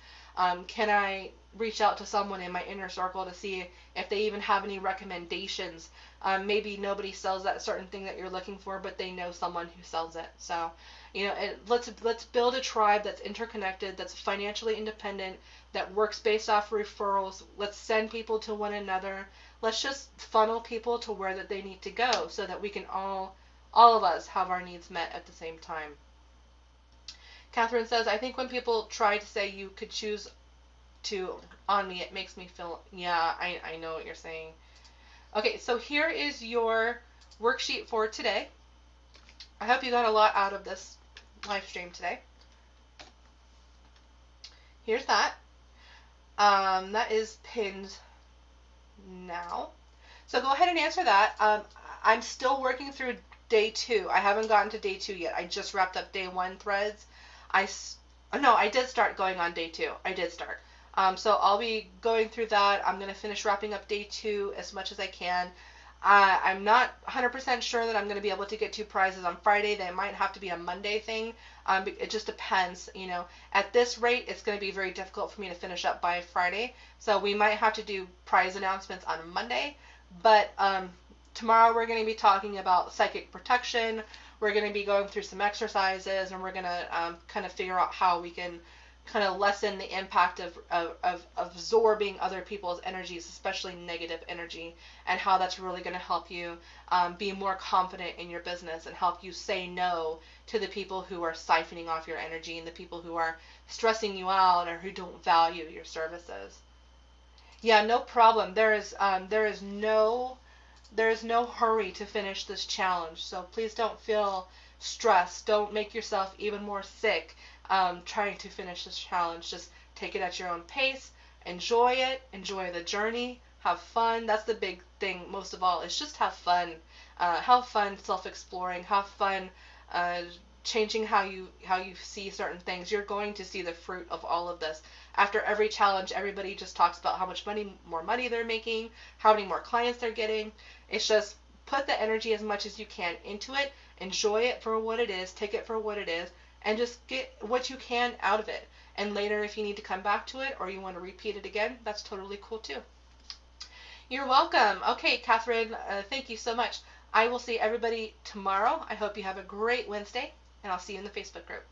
Can I reach out to someone in my inner circle to see if they even have any recommendations? Maybe nobody sells that certain thing that you're looking for, but they know someone who sells it. So, let's build a tribe that's interconnected, that's financially independent, that works based off referrals. Let's send people to one another. Let's just funnel people to where that they need to go, so that we can all of us have our needs met at the same time. Catherine says, I think when people try to say you could choose on me, it makes me feel, yeah, I know what you're saying. Okay, so here is your worksheet for today. I hope you got a lot out of this live stream today. Here's that. That is pinned now. So go ahead and answer that. I'm still working through day 2. I haven't gotten to day 2 yet. I just wrapped up day 1 threads. I did start going on day 2. I did start. So I'll be going through that. I'm going to finish wrapping up day 2 as much as I can. I'm not 100% sure that I'm going to be able to get 2 prizes on Friday. They might have to be a Monday thing. It just depends. At this rate, it's going to be very difficult for me to finish up by Friday. So we might have to do prize announcements on Monday. But tomorrow we're going to be talking about psychic protection. We're going to be going through some exercises, and we're going to kind of figure out how we can kind of lessen the impact of absorbing other people's energies, especially negative energy, and how that's really going to help you be more confident in your business and help you say no to the people who are siphoning off your energy and the people who are stressing you out or who don't value your services. Yeah, no problem. There is no hurry to finish this challenge, so please don't feel stressed. Don't make yourself even more sick trying to finish this challenge. Just take it at your own pace. Enjoy it. Enjoy the journey. Have fun. That's the big thing most of all, is just have fun. Have fun self-exploring. Have fun changing how you see certain things. You're going to see the fruit of all of this. After every challenge, everybody just talks about how much more money they're making, how many more clients they're getting. It's just put the energy as much as you can into it, enjoy it for what it is, take it for what it is, and just get what you can out of it. And later, if you need to come back to it or you want to repeat it again, that's totally cool too. You're welcome. Okay, Catherine, thank you so much. I will see everybody tomorrow. I hope you have a great Wednesday, and I'll see you in the Facebook group.